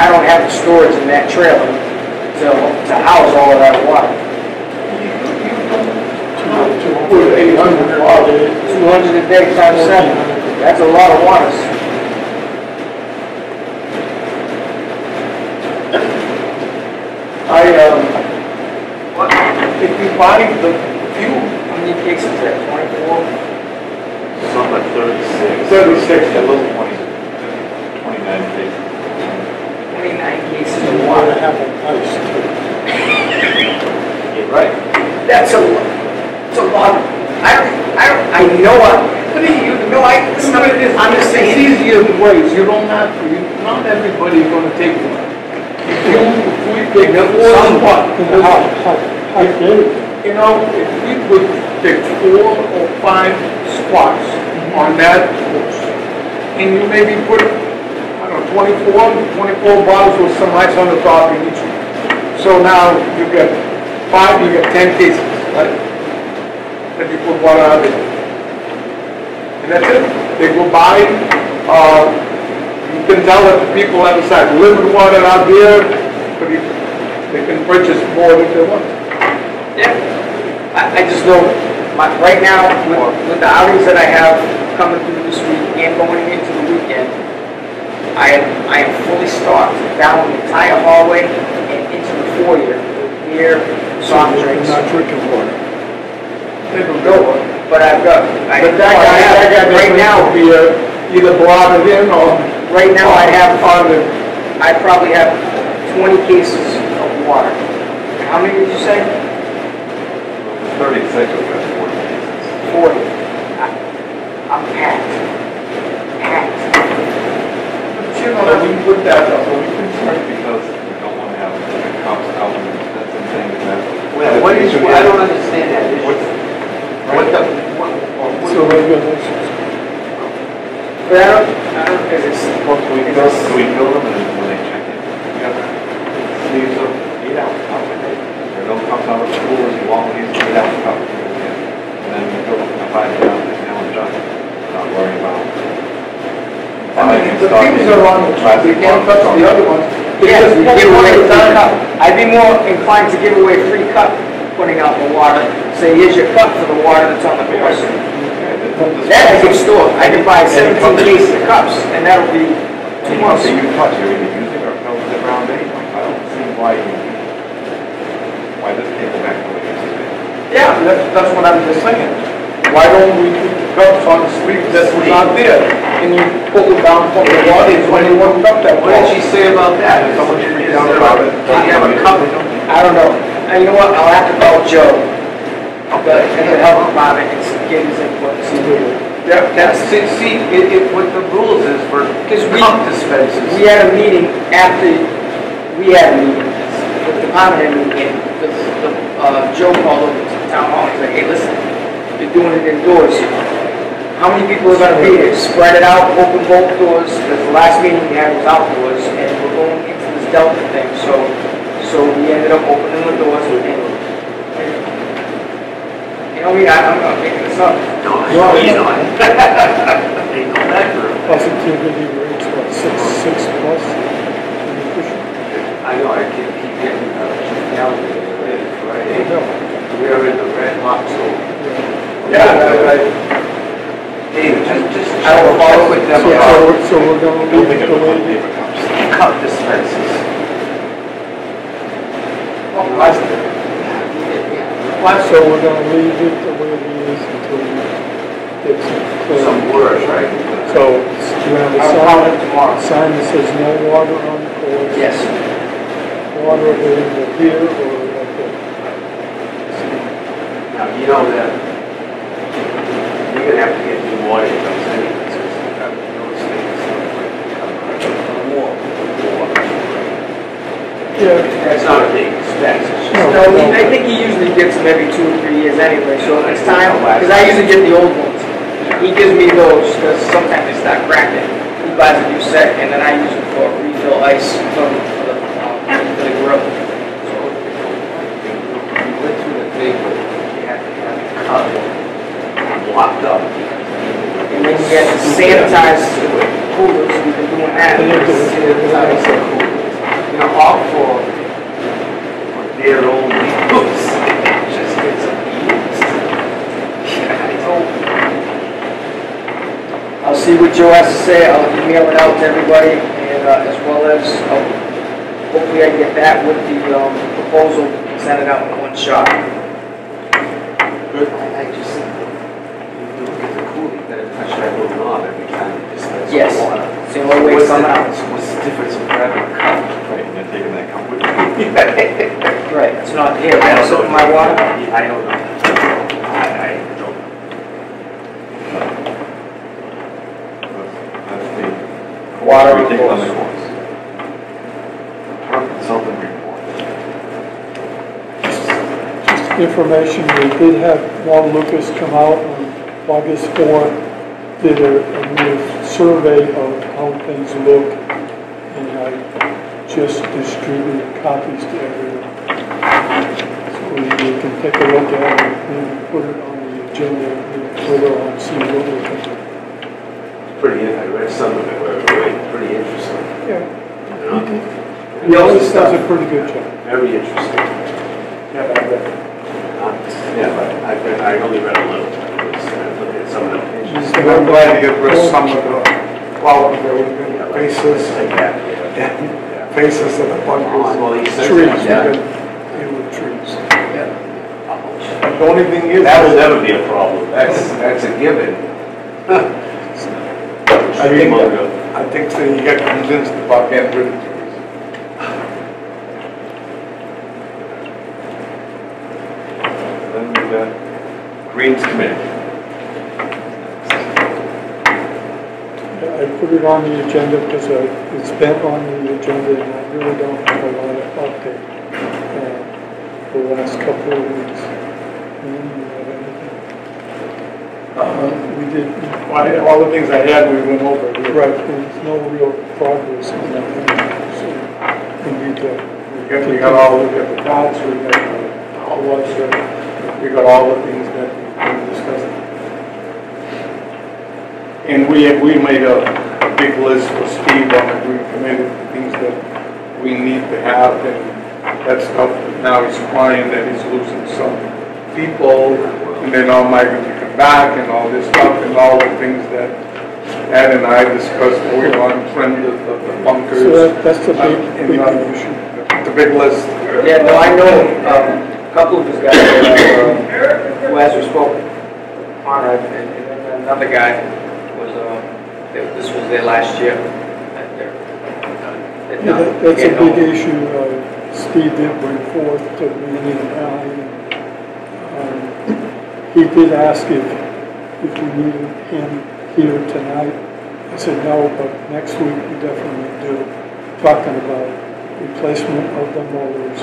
[SPEAKER 3] I don't have the storage in that trailer to house all of that water.
[SPEAKER 2] Put 800 water.
[SPEAKER 3] 200 a day times 7, that's a lot of waters.
[SPEAKER 2] If you buy the fuel,
[SPEAKER 3] How many cases is that, 24?
[SPEAKER 4] Something like 36.
[SPEAKER 2] 36,
[SPEAKER 1] Yeah, those 20, 29 cases.
[SPEAKER 3] 29 cases
[SPEAKER 5] You
[SPEAKER 3] of
[SPEAKER 5] want
[SPEAKER 3] water.
[SPEAKER 5] to have an ice too.
[SPEAKER 4] You're right.
[SPEAKER 3] That's a lot. I know
[SPEAKER 2] but you know,
[SPEAKER 3] It's not- I'm just saying.
[SPEAKER 2] It's easier ways, you don't have to, not everybody's gonna take one. If we pick one spot,
[SPEAKER 5] How big?
[SPEAKER 2] you know, if we would pick 4 or 5 spots on that course, and you maybe put, I don't know, 24 bottles with some ice on the top in each one. So now you get 5, you get 10 cases, right? That you put water out there. And that's it. They go by, you can tell that the people on the side live with water out there, but they can purchase more if they want.
[SPEAKER 3] Yeah, I just know, right now, with the outings that I have coming through this week and going into the weekend, I am fully stocked down the entire hallway and into the foyer with beer, soft drinks.
[SPEAKER 5] Not drinking water.
[SPEAKER 2] They don't go.
[SPEAKER 3] But I've got,
[SPEAKER 2] But that guy
[SPEAKER 3] right now,
[SPEAKER 2] be either blotted in or.
[SPEAKER 3] right now I have,
[SPEAKER 2] on the.
[SPEAKER 3] I probably have 20 cases of water. How many did you say?
[SPEAKER 1] 36 was got 40 cases.
[SPEAKER 3] 40. I'm packed. Packed.
[SPEAKER 2] But you know, that we put that up, we can start.
[SPEAKER 1] Because we don't want to have the cops out and that's the thing that.
[SPEAKER 4] Well, what is, I don't understand that. What the,
[SPEAKER 5] So regulations.
[SPEAKER 3] But I don't, because it's,
[SPEAKER 1] So we fill them and then when they check in, we got leaves them 8 ounce cup. There are no cups out of the coolers, you walk with these 8 ounce cups. And then we fill them a 5 gallon, 6 gallon jug. Not worrying about.
[SPEAKER 2] I mean, the things are on the truck, we can't touch the other ones.
[SPEAKER 3] yeah,
[SPEAKER 2] Because
[SPEAKER 3] we
[SPEAKER 2] we
[SPEAKER 3] give away
[SPEAKER 2] one
[SPEAKER 3] free
[SPEAKER 2] at a
[SPEAKER 3] cup.
[SPEAKER 2] time.
[SPEAKER 3] I'd be more inclined to give away free cup, putting out the water. Say, here's your cup for the water that's on the course. That I can store. I can buy 17 cases of cups, and that'll be 2 months.
[SPEAKER 1] So you touch, you're either using or filling it around anyway. I don't see why this can't go back to what it used to be.
[SPEAKER 2] Yeah, that's what I'm just saying. Why don't we put the cups on the street that was not there? And you pull it down from the water, it's only one cup that.
[SPEAKER 4] what did she say about that?
[SPEAKER 1] If someone
[SPEAKER 4] Is
[SPEAKER 1] freaks
[SPEAKER 4] there
[SPEAKER 1] out
[SPEAKER 4] a-
[SPEAKER 1] about it,
[SPEAKER 4] Can you have a cup?
[SPEAKER 3] I don't know. And you know what? I'll have to call Joe. In the health department and get his input.
[SPEAKER 2] Yeah,
[SPEAKER 4] What the rules is for
[SPEAKER 3] Because
[SPEAKER 4] cup dispensers.
[SPEAKER 3] we had a meeting after, we had a meeting, the department had a meeting, and Joe called over to the town hall, he's like, hey, listen, you're doing it indoors. How many people are gonna be there? Spread it out, open both doors, because the last meeting we had was outdoors, and we're going into this Delta thing, so we ended up opening the doors, and you know me, I'm not making this up.
[SPEAKER 4] No, you know, ain't no matter.
[SPEAKER 5] Positivity rates, what, six plus? in efficient?
[SPEAKER 4] I know, I keep getting, down there, Friday.
[SPEAKER 5] No.
[SPEAKER 4] We are in the red hot zone.
[SPEAKER 2] yeah,
[SPEAKER 4] Dave, just,
[SPEAKER 3] I will follow
[SPEAKER 4] with them
[SPEAKER 5] So,
[SPEAKER 4] about
[SPEAKER 5] so we're gonna
[SPEAKER 1] I don't
[SPEAKER 5] leave
[SPEAKER 1] think
[SPEAKER 5] it
[SPEAKER 1] it
[SPEAKER 5] the
[SPEAKER 1] was
[SPEAKER 5] way
[SPEAKER 1] on
[SPEAKER 5] it is.
[SPEAKER 1] paper cups.
[SPEAKER 4] cup dispensers.
[SPEAKER 5] So we're gonna leave it the way it is until we get some
[SPEAKER 4] Some
[SPEAKER 5] clarity.
[SPEAKER 4] words, right?
[SPEAKER 5] So, you have a
[SPEAKER 3] I'll call him tomorrow.
[SPEAKER 5] sign that says no water on the course.
[SPEAKER 3] Yes.
[SPEAKER 5] Water available here or like that.
[SPEAKER 4] Now, you know that we're gonna have to get new water tanks anyways, because those things look like they come out of the wall.
[SPEAKER 5] Yeah,
[SPEAKER 4] That's not a big expense. It's just-
[SPEAKER 3] No, I think he usually gets them every 2 or 3 years anyway, so it's time, because I usually get the old ones. He gives me those, because sometimes they start cracking. He buys a new set, and then I use it for refill ice for the grill. So,
[SPEAKER 4] We went through the thing, but you had to have it cut, blocked up.
[SPEAKER 3] and then you get to sanitize the coolers, we've been doing that.
[SPEAKER 4] Sanitize the coolers. You know, all for their own use. It just gets abused. Yeah, I don't.
[SPEAKER 3] I'll see what Joe has to say, I'll email it out to everybody, and as well as, hopefully I can get that with the proposal, and send it out in one shot.
[SPEAKER 4] Good. I just, you look at the cooler, you gotta touch that little knob every time you dispense
[SPEAKER 3] Yes.
[SPEAKER 4] water.
[SPEAKER 3] It's the only way it's coming out.
[SPEAKER 4] What's the difference of grabbing a cup?
[SPEAKER 1] Right, and then taking that cup with you.
[SPEAKER 3] Right, it's not here,
[SPEAKER 4] I
[SPEAKER 3] I
[SPEAKER 4] don't
[SPEAKER 3] sip
[SPEAKER 4] know.
[SPEAKER 3] my water.
[SPEAKER 4] I don't know. I don't know.
[SPEAKER 1] That's the.
[SPEAKER 2] Water
[SPEAKER 1] We take on the
[SPEAKER 2] reports.
[SPEAKER 1] course. Term consultant report.
[SPEAKER 5] information, we did have Walt Lucas come out on August 4th, did a new survey of how things look, and I just distributed copies to everyone. So you can take a look at it and put it on the agenda and further on, see what we can do.
[SPEAKER 4] I read some of it, were pretty interesting.
[SPEAKER 5] Yeah.
[SPEAKER 4] You know?
[SPEAKER 5] He always does a pretty good job.
[SPEAKER 4] Very interesting.
[SPEAKER 2] Yeah, I read it.
[SPEAKER 4] Yeah, but I only read a little. I was looking at some of the pages.
[SPEAKER 2] And I'm glad to get rid of some of the quality that we've been, faces,
[SPEAKER 4] Like that, yeah.
[SPEAKER 2] faces of the bunkers.
[SPEAKER 4] Well, he says
[SPEAKER 5] Trees,
[SPEAKER 4] that,
[SPEAKER 5] we
[SPEAKER 4] yeah.
[SPEAKER 5] got deal with trees.
[SPEAKER 2] The only thing is.
[SPEAKER 4] That will never be a problem. That's a given.
[SPEAKER 2] I think that you get convinced about getting rid of trees.
[SPEAKER 1] Then we've got Greens Committee.
[SPEAKER 5] I put it on the agenda because it's been on the agenda and I really don't have a lot of update for the last couple of weeks. You have anything? We did,
[SPEAKER 2] All the things I had, we went over.
[SPEAKER 5] right, there's no real progress on that, so we need to.
[SPEAKER 2] We got all, we got the dots, we got all what's, we got all the things that we discussed. And we made a big list for Steve on the green committee, things that we need to have, and that stuff, now he's crying that he's losing some people, and then all migrants to come back, and all this stuff, and all the things that Ed and I discussed, we were on trend of the bunkers.
[SPEAKER 5] So that's the
[SPEAKER 2] and,
[SPEAKER 5] big issue.
[SPEAKER 2] the big list.
[SPEAKER 3] Yeah, no, I know a couple of his guys who has spoken, Conrad, and then another guy was, this was their last year.
[SPEAKER 5] Yeah, that's a big issue Steve did bring forth to me and I. He did ask if we needed him here tonight. I said no, but next week we definitely do. Talking about replacement of the motors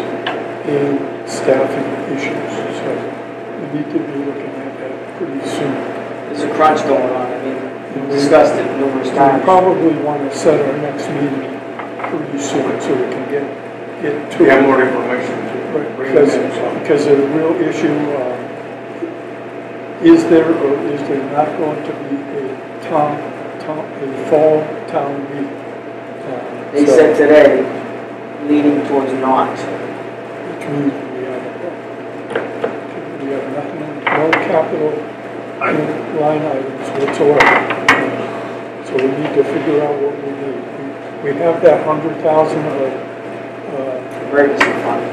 [SPEAKER 5] and staffing issues. So we need to be looking at that pretty soon.
[SPEAKER 3] There's a crunch going on, I mean,
[SPEAKER 5] And
[SPEAKER 3] we discussed it numerous
[SPEAKER 5] We
[SPEAKER 3] times.
[SPEAKER 5] probably want to set our next meeting pretty soon so we can get to
[SPEAKER 2] We
[SPEAKER 5] it.
[SPEAKER 2] have more information to
[SPEAKER 5] Right,
[SPEAKER 2] bring
[SPEAKER 5] because,
[SPEAKER 2] in, so.
[SPEAKER 5] because the real issue, is there or is there not going to be a fall town meeting?
[SPEAKER 3] They
[SPEAKER 5] So-
[SPEAKER 3] said today, leaning towards not.
[SPEAKER 5] Which means we have nothing, no capital line items whatsoever. So we need to figure out what we need. We have that 100,000 of,
[SPEAKER 3] Emergency fund.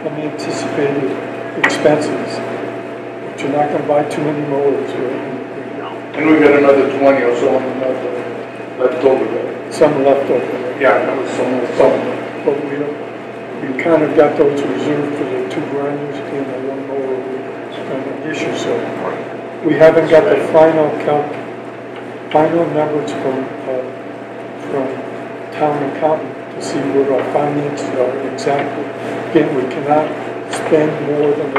[SPEAKER 5] unanticipated expenses, but you're not gonna buy too many mowers, right?
[SPEAKER 2] And we got another 20 or so on another leftover there.
[SPEAKER 5] Some left over,
[SPEAKER 2] Yeah, that was some.
[SPEAKER 5] but we kind of got those reserved for the 2 grinders and the 1 mower kind of issue, so we haven't got the final numbers from town accountant to see what our finances are exactly. Again, we cannot spend more than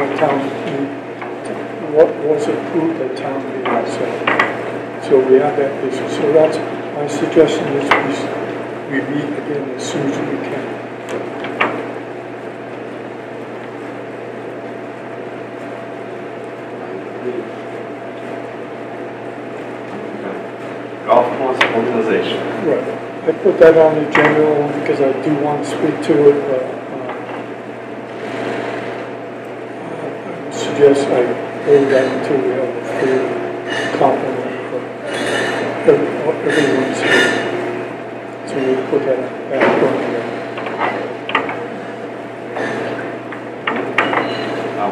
[SPEAKER 5] what was approved at town meeting. So we have that issue. So that's, my suggestion is we meet again as soon as we can.
[SPEAKER 1] Golf course organization.
[SPEAKER 5] Right. I put that on the agenda only because I do want to speak to it, but I would suggest I hold that until we have a full complement of everyone's here. So we'll put that back on there.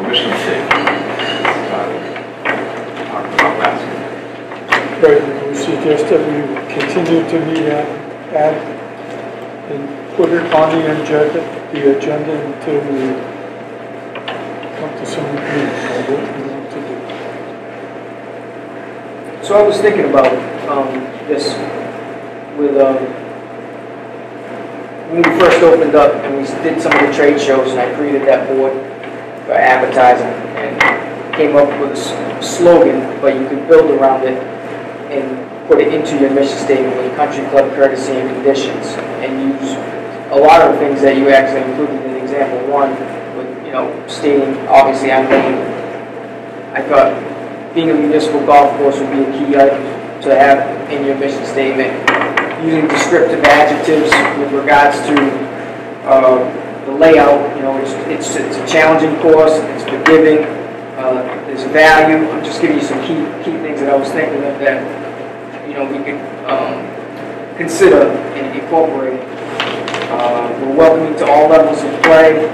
[SPEAKER 1] Mission statement. Talked about last week.
[SPEAKER 5] Right, we suggest that we continue to meet at and put it on the agenda until we come to some agreement on what we want to do.
[SPEAKER 3] So I was thinking about this with when we first opened up and we did some of the trade shows, and I created that board for advertising and came up with a slogan, but you could build around it and put it into your mission statement with country club courtesy and conditions, and use a lot of the things that you actually included in example one, with stating obviously I'm making. I thought being a municipal golf course would be a key item to have in your mission statement, using descriptive adjectives with regards to the layout. It's a challenging course, it's forgiving, there's value. I'm just giving you some key things that I was thinking of that we could consider and incorporate. We're welcoming to all levels of play,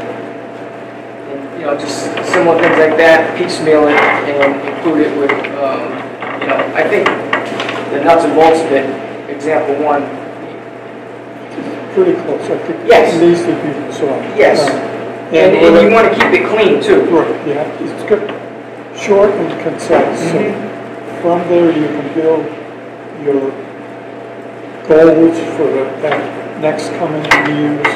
[SPEAKER 3] and just similar things like that, piecemeal it and include it with, I think the nuts and bolts of it, example one.
[SPEAKER 5] Pretty close, I think.
[SPEAKER 3] Yes.
[SPEAKER 5] It needs to be resolved.
[SPEAKER 3] Yes. And you want to keep it clean too.
[SPEAKER 5] Right, yeah, it's good, short and concise. So from there you can build your goals for that next coming years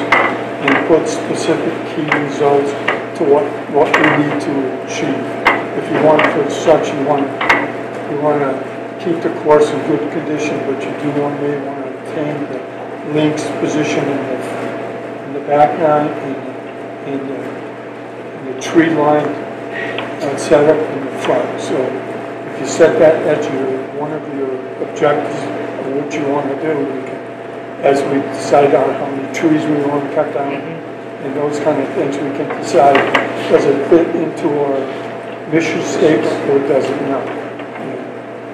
[SPEAKER 5] and put specific key results to what we need to achieve. If you want for such, you want to keep the course in good condition, but you may want to attain the links position in the background and the tree line setup in the front. So if you set that as one of your objectives of what you want to do, we can, as we decide on how many trees we want to cut down and those kind of things, we can decide, does it fit into our mission statement or does it not?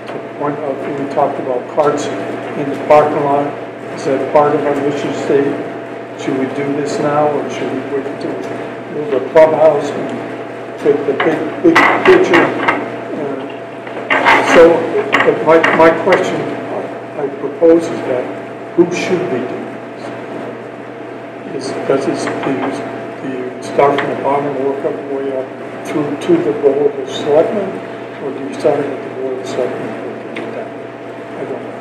[SPEAKER 5] To the point of, we talked about carts in the parking lot. Is that part of our mission statement? Should we do this now, or should we wait to build a clubhouse and take the big picture? So, but my question I propose is that who should be doing this? Do you start from the bottom and work up the way up through to the board of selectmen, or do you start at the board of selectmen and work it down? I don't know.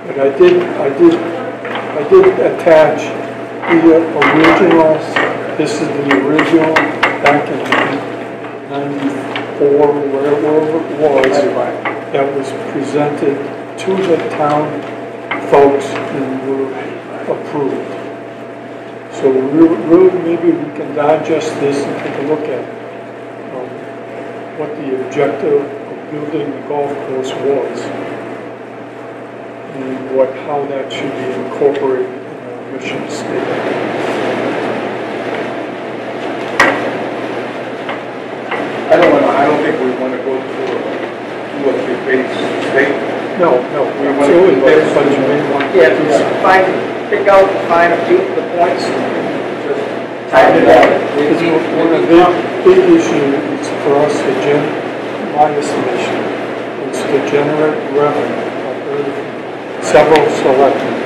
[SPEAKER 5] But I did attach the original, this is the original back in 94, wherever it was, that was presented to the town folks and were approved. So really maybe we can digest this and take a look at what the objective of building the golf course was, and how that should be incorporated in our mission statement.
[SPEAKER 2] I don't think we want to go through a 2 or 3 page statement.
[SPEAKER 5] No,
[SPEAKER 2] We want
[SPEAKER 5] so
[SPEAKER 2] to do this.
[SPEAKER 5] but you may want to
[SPEAKER 3] Yeah,
[SPEAKER 5] do
[SPEAKER 3] just find a few of the points and just tie it together.
[SPEAKER 5] Because one of the big issues for us to my estimation, is to generate revenue. I've heard several selectmen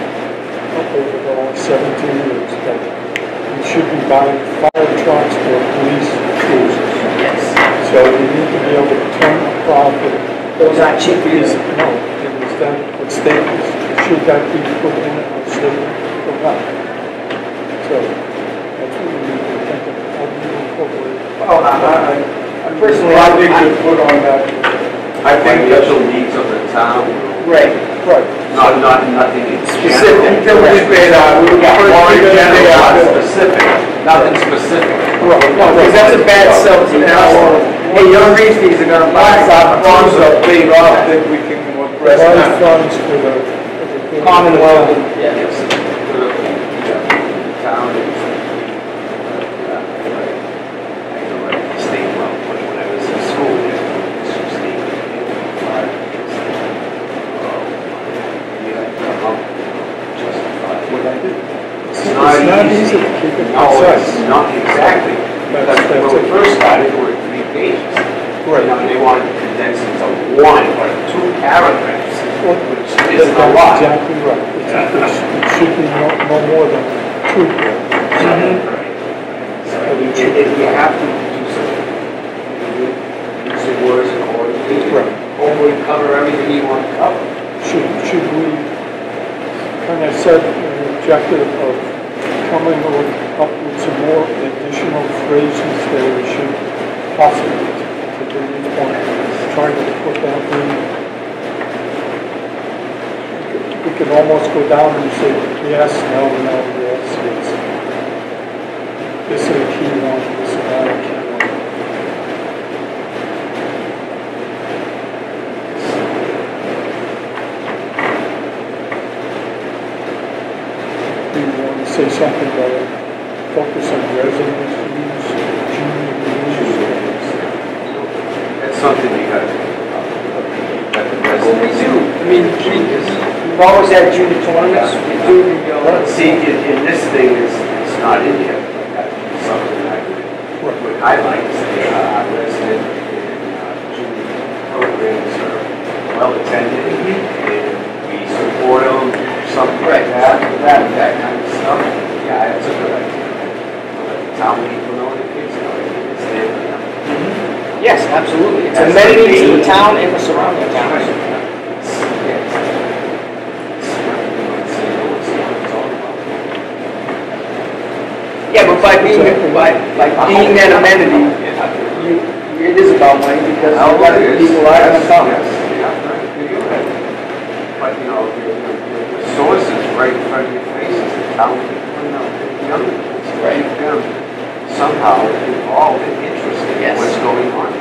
[SPEAKER 5] over the last 17 years that we should be buying fire trucks or police cruisers.
[SPEAKER 3] Yes.
[SPEAKER 5] So we need to be able to turn a profit.
[SPEAKER 3] Those aren't cheap either.
[SPEAKER 5] No, it was done, what statements, should that be put in our statement of not. So that's what we need to think of, how do you incorporate.
[SPEAKER 3] Well, personally,
[SPEAKER 2] I think to put on that, I think that's,
[SPEAKER 4] Financial needs of the town,
[SPEAKER 3] right,
[SPEAKER 5] Right.
[SPEAKER 4] nothing in
[SPEAKER 3] Specific.
[SPEAKER 4] general.
[SPEAKER 2] until we get paid out, we
[SPEAKER 4] Yeah,
[SPEAKER 2] first
[SPEAKER 4] more in
[SPEAKER 2] figure
[SPEAKER 4] general,
[SPEAKER 2] they
[SPEAKER 4] not
[SPEAKER 2] out.
[SPEAKER 4] specific, nothing specific.
[SPEAKER 3] no, because that's a bad sell to the customer. Hey, your reef fees are gonna buy
[SPEAKER 2] Once our funds are paid off, then we can address
[SPEAKER 5] Provide
[SPEAKER 2] that.
[SPEAKER 5] funds for the.
[SPEAKER 3] Commonwealth, yeah.
[SPEAKER 4] Yes, town is, I know like the state level, when I was in school, it's just state, justify.
[SPEAKER 5] What I did.
[SPEAKER 4] It's not easy.
[SPEAKER 5] to keep it
[SPEAKER 4] No,
[SPEAKER 5] concise.
[SPEAKER 4] it's not exactly, because
[SPEAKER 5] That's
[SPEAKER 4] when we
[SPEAKER 5] it.
[SPEAKER 4] first started, there were 3 pages.
[SPEAKER 5] Right.
[SPEAKER 4] You know, they wanted to condense it to 1 or 2 paragraphs, which isn't a
[SPEAKER 5] That's
[SPEAKER 4] lot.
[SPEAKER 5] exactly right. It should be no more than 2 there.
[SPEAKER 4] So if you have to do something, use the words accordingly,
[SPEAKER 5] Right.
[SPEAKER 4] hopefully cover everything you want to cover.
[SPEAKER 5] Should we kind of set an objective of coming up with some more additional phrases that we should possibly, to David's point, try to put that in? We can almost go down and say, yes, no, no, yes, yes. This is a key one, this is not a key one. Do you want to say something about focus on residents, use, junior use?
[SPEAKER 4] That's something you got to,
[SPEAKER 3] Well, we do, I mean, we've always had junior tournaments, we do,
[SPEAKER 4] see, in this thing, it's not in here, but that's something I would highlight, say, our resident and junior programs are well attended, and we support them, something like that kind of stuff. Yeah, it's a good idea. Let the town people know, the kids know, it's there for them.
[SPEAKER 3] yes, absolutely. It's
[SPEAKER 4] That's
[SPEAKER 3] amenities
[SPEAKER 4] the
[SPEAKER 3] to the
[SPEAKER 4] main-
[SPEAKER 3] town and the surrounding towns. Yeah, but by being that amenity, it is about money because a lot of people are gonna come.
[SPEAKER 4] But, you know, the source is right in front of your face, it's the town people, you know, the young people.
[SPEAKER 3] Right.
[SPEAKER 4] Keep them somehow involved and interested in
[SPEAKER 3] Yes.
[SPEAKER 4] what's going on.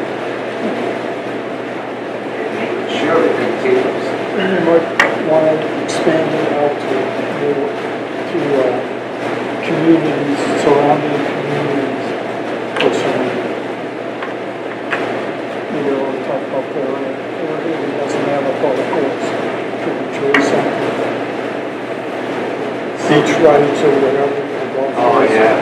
[SPEAKER 4] And making sure it continues.
[SPEAKER 5] You might want to expand it out to more, to communities, surrounding communities, or some, maybe I want to talk about the area that doesn't have a golf course, to enjoy something. Beach rides or whatever. the golf
[SPEAKER 4] Oh,
[SPEAKER 5] course.
[SPEAKER 4] yeah.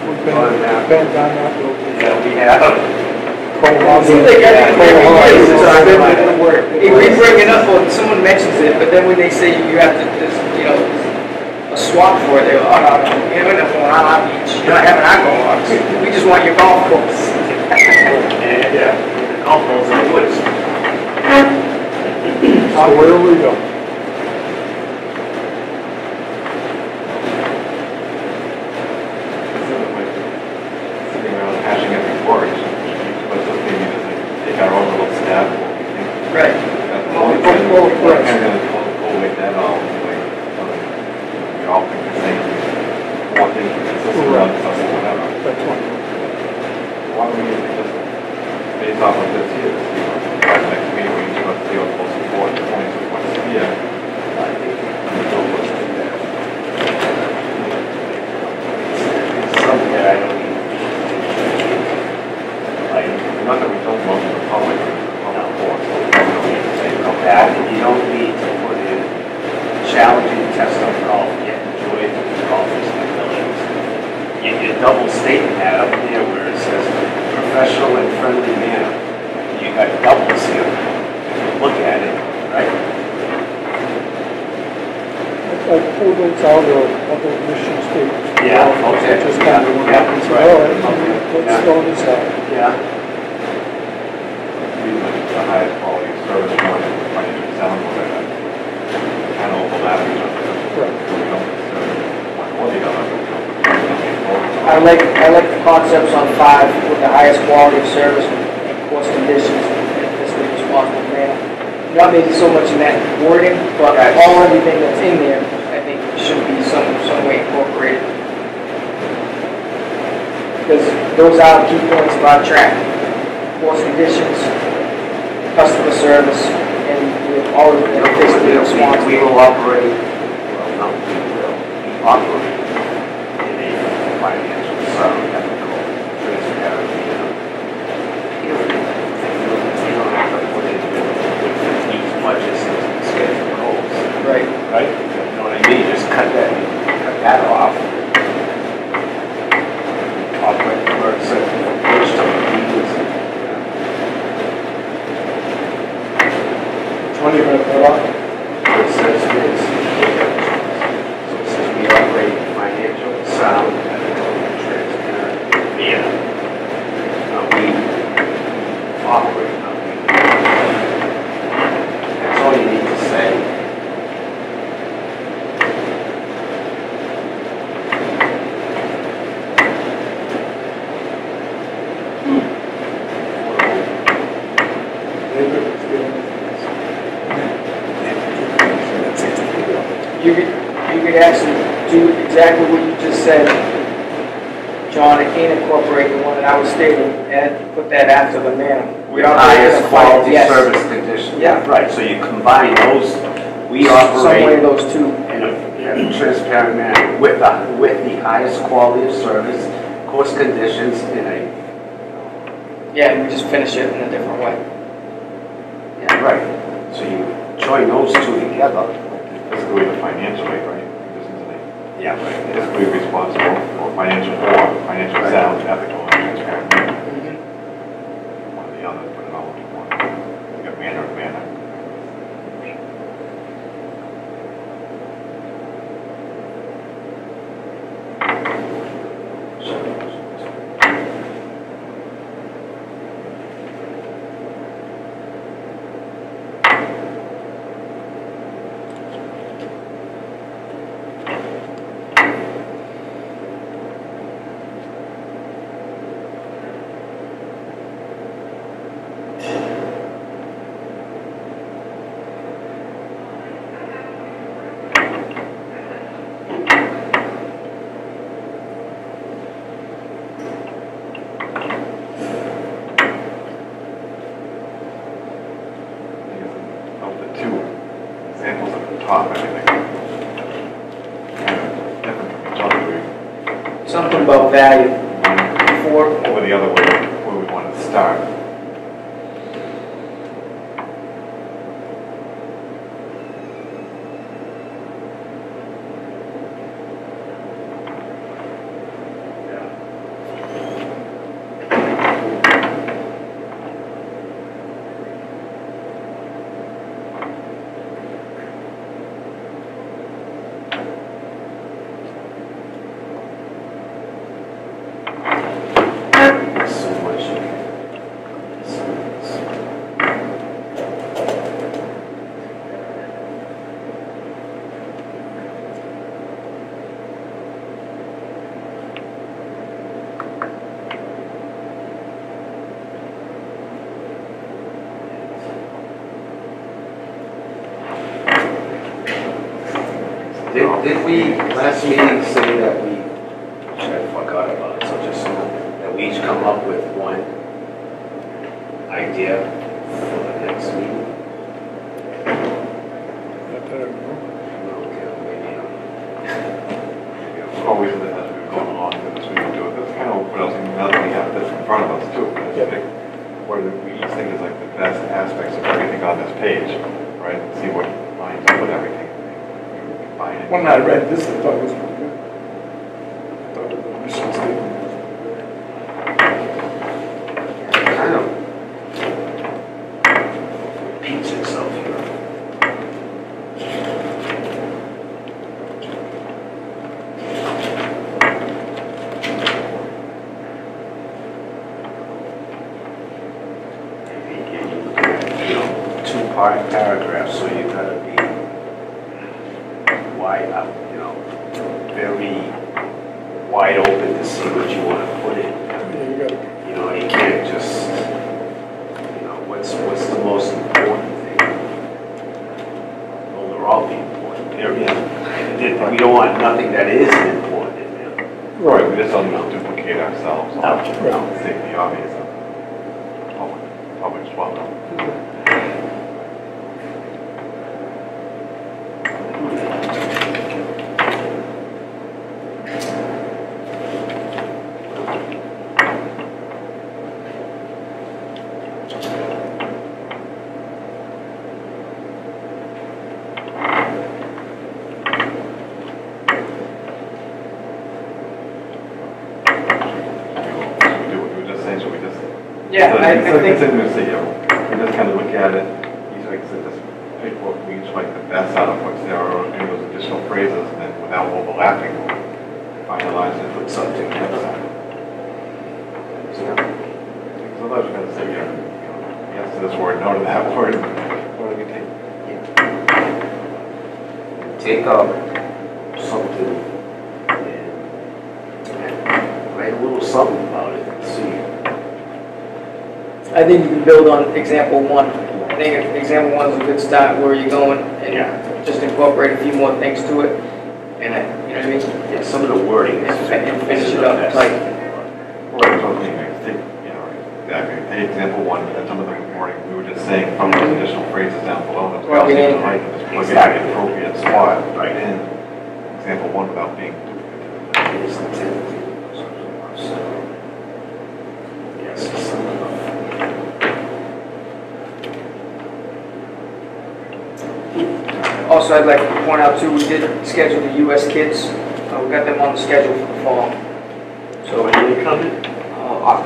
[SPEAKER 5] We've
[SPEAKER 4] Oh, yeah.
[SPEAKER 5] been down that road.
[SPEAKER 4] Yeah, we have.
[SPEAKER 3] It seems like every year since I've been with the work, if we bring it up, or someone mentions it, but then when they say you have to, there's, you know, a swap for it, they go, oh, no, no, you're not going on our beach, you're not having our golf, we just want your golf course.
[SPEAKER 4] Yeah, golf balls in the woods.
[SPEAKER 5] So where do we go?
[SPEAKER 1] Sitting around hashing it before, but just maybe just like take our own little stab at what we think.
[SPEAKER 3] Right.
[SPEAKER 1] That's the
[SPEAKER 3] Well,
[SPEAKER 1] only
[SPEAKER 3] well,
[SPEAKER 1] thing.
[SPEAKER 3] well,
[SPEAKER 1] We're
[SPEAKER 3] right.
[SPEAKER 1] kind of gonna wait that all, like, we all think the same, one thing consistent around something, whatever.
[SPEAKER 5] That's one.
[SPEAKER 1] Why don't we just, based off of this here, by the next meeting, we just want to see what most important points we want to see. Yeah.
[SPEAKER 4] I think don't look like that. It's something that I don't even. Like,
[SPEAKER 1] Not that we don't most of the public, public boards, so we don't need to say,
[SPEAKER 4] you know, that, you don't need to put in challenging test on golf, yet enjoy the golfers and buildings. You double statement that up there where it says professional and friendly manner. You got doubles here. Look at it, right?
[SPEAKER 5] I pulled those out of other mission statements.
[SPEAKER 4] Yeah, okay.
[SPEAKER 5] Just kind of went up and said, all right, let's throw this out.
[SPEAKER 4] Yeah.
[SPEAKER 1] be the highest quality service one and financial sound whatever. Kind of overlap each other.
[SPEAKER 5] Right.
[SPEAKER 1] We don't necessarily
[SPEAKER 3] I like the concepts on 5 with the highest quality of service and course conditions in a fiscally responsible manner. Not maybe so much in that wording, but everything that's in there, I think should be some way incorporated. Because those are key points of our track. Course conditions, customer service, and all of the fiscally responsible.
[SPEAKER 4] We will operate, well, no, we will operate in a financial sound, ethical, transparent manner. You don't have to put in with each budget into the schedule goals.
[SPEAKER 3] Right.
[SPEAKER 4] Right? You know what I mean? Just cut that off. Operate where it says, which to use.
[SPEAKER 2] Which one are you gonna cut off?
[SPEAKER 4] It says this. So it says we operate financial, sound, ethical, and transparent manner. We operate, not we. That's all you need to say.
[SPEAKER 3] You could actually do exactly what you just said, John, and incorporate the one that I was stating, and put that after the manner. We are
[SPEAKER 4] Highest quality
[SPEAKER 3] yes.
[SPEAKER 4] service conditions.
[SPEAKER 3] Yeah.
[SPEAKER 4] Right, so you combine those, we
[SPEAKER 3] Some way
[SPEAKER 4] operate
[SPEAKER 3] those two.
[SPEAKER 4] in a transparent manner with the highest quality of service, course conditions in a,
[SPEAKER 3] Yeah, and we just finish it in a different way.
[SPEAKER 4] yeah, right. So you join those two together.
[SPEAKER 1] Basically the financial aid, right? This is the
[SPEAKER 4] Yeah, right.
[SPEAKER 1] fiscally responsible, or financial sound, ethical, and transparent. One or the other, put it all into one. You got manner and manner. Of the two examples at the top, I think, different from each other.
[SPEAKER 3] Something about value. For
[SPEAKER 1] Over the other way, where we want to start.
[SPEAKER 4] So much. Did we, last meeting, say that we, which I forgot about, so just so that we each come up with one idea for the next meeting? Okay, maybe,
[SPEAKER 1] Always as we go along with this, we can do it. That's kind of what else, now that we have this in front of us too. It's like, what do we each think is like the best aspects of everything on this page, right? See what lines up with everything. Combine it.
[SPEAKER 2] When I read this, I thought it was pretty good. I thought the mission statement was
[SPEAKER 4] kind of repeats itself here. You know, two-part paragraph, so you gotta be wide up, you know, very wide wide open to see what you want to put in.
[SPEAKER 5] You got,
[SPEAKER 4] You know, you can't just, you know, what's the most important thing? Well, they're all the important, period. We don't want nothing that isn't important in there.
[SPEAKER 1] Right, we just don't want to duplicate ourselves.
[SPEAKER 4] No,
[SPEAKER 1] No. State the obvious. Public swallow.
[SPEAKER 3] Yeah, I think,
[SPEAKER 1] It's interesting, you know, we just kind of look at it, each like, said, just pick what we each like the best out of what's there, or any of those additional phrases, and then without overlapping, finalize it, put something else on. So, sometimes we're gonna say, you know, yes to this word, no to that word, what do we take?
[SPEAKER 4] Take up something and write a little something about it and see.
[SPEAKER 3] I think you can build on example one. I think example one is a good start where you're going and just incorporate a few more things to it. And, you know what I mean?
[SPEAKER 4] Yeah, some of the wording is
[SPEAKER 3] And finish it up tight.
[SPEAKER 1] Right, something, take, you know, exactly, take example one, and some of the wording, we were just saying, from those additional phrases down below, that's
[SPEAKER 3] Plug
[SPEAKER 1] what
[SPEAKER 3] it in.
[SPEAKER 1] like, just plug it in the appropriate spot, right in example one without being duplicated.
[SPEAKER 4] Is the 10. So, yes, some of them.
[SPEAKER 3] Also, I'd like to point out too, we did schedule the US Kids. We got them on the schedule for the fall.
[SPEAKER 4] So when are they coming?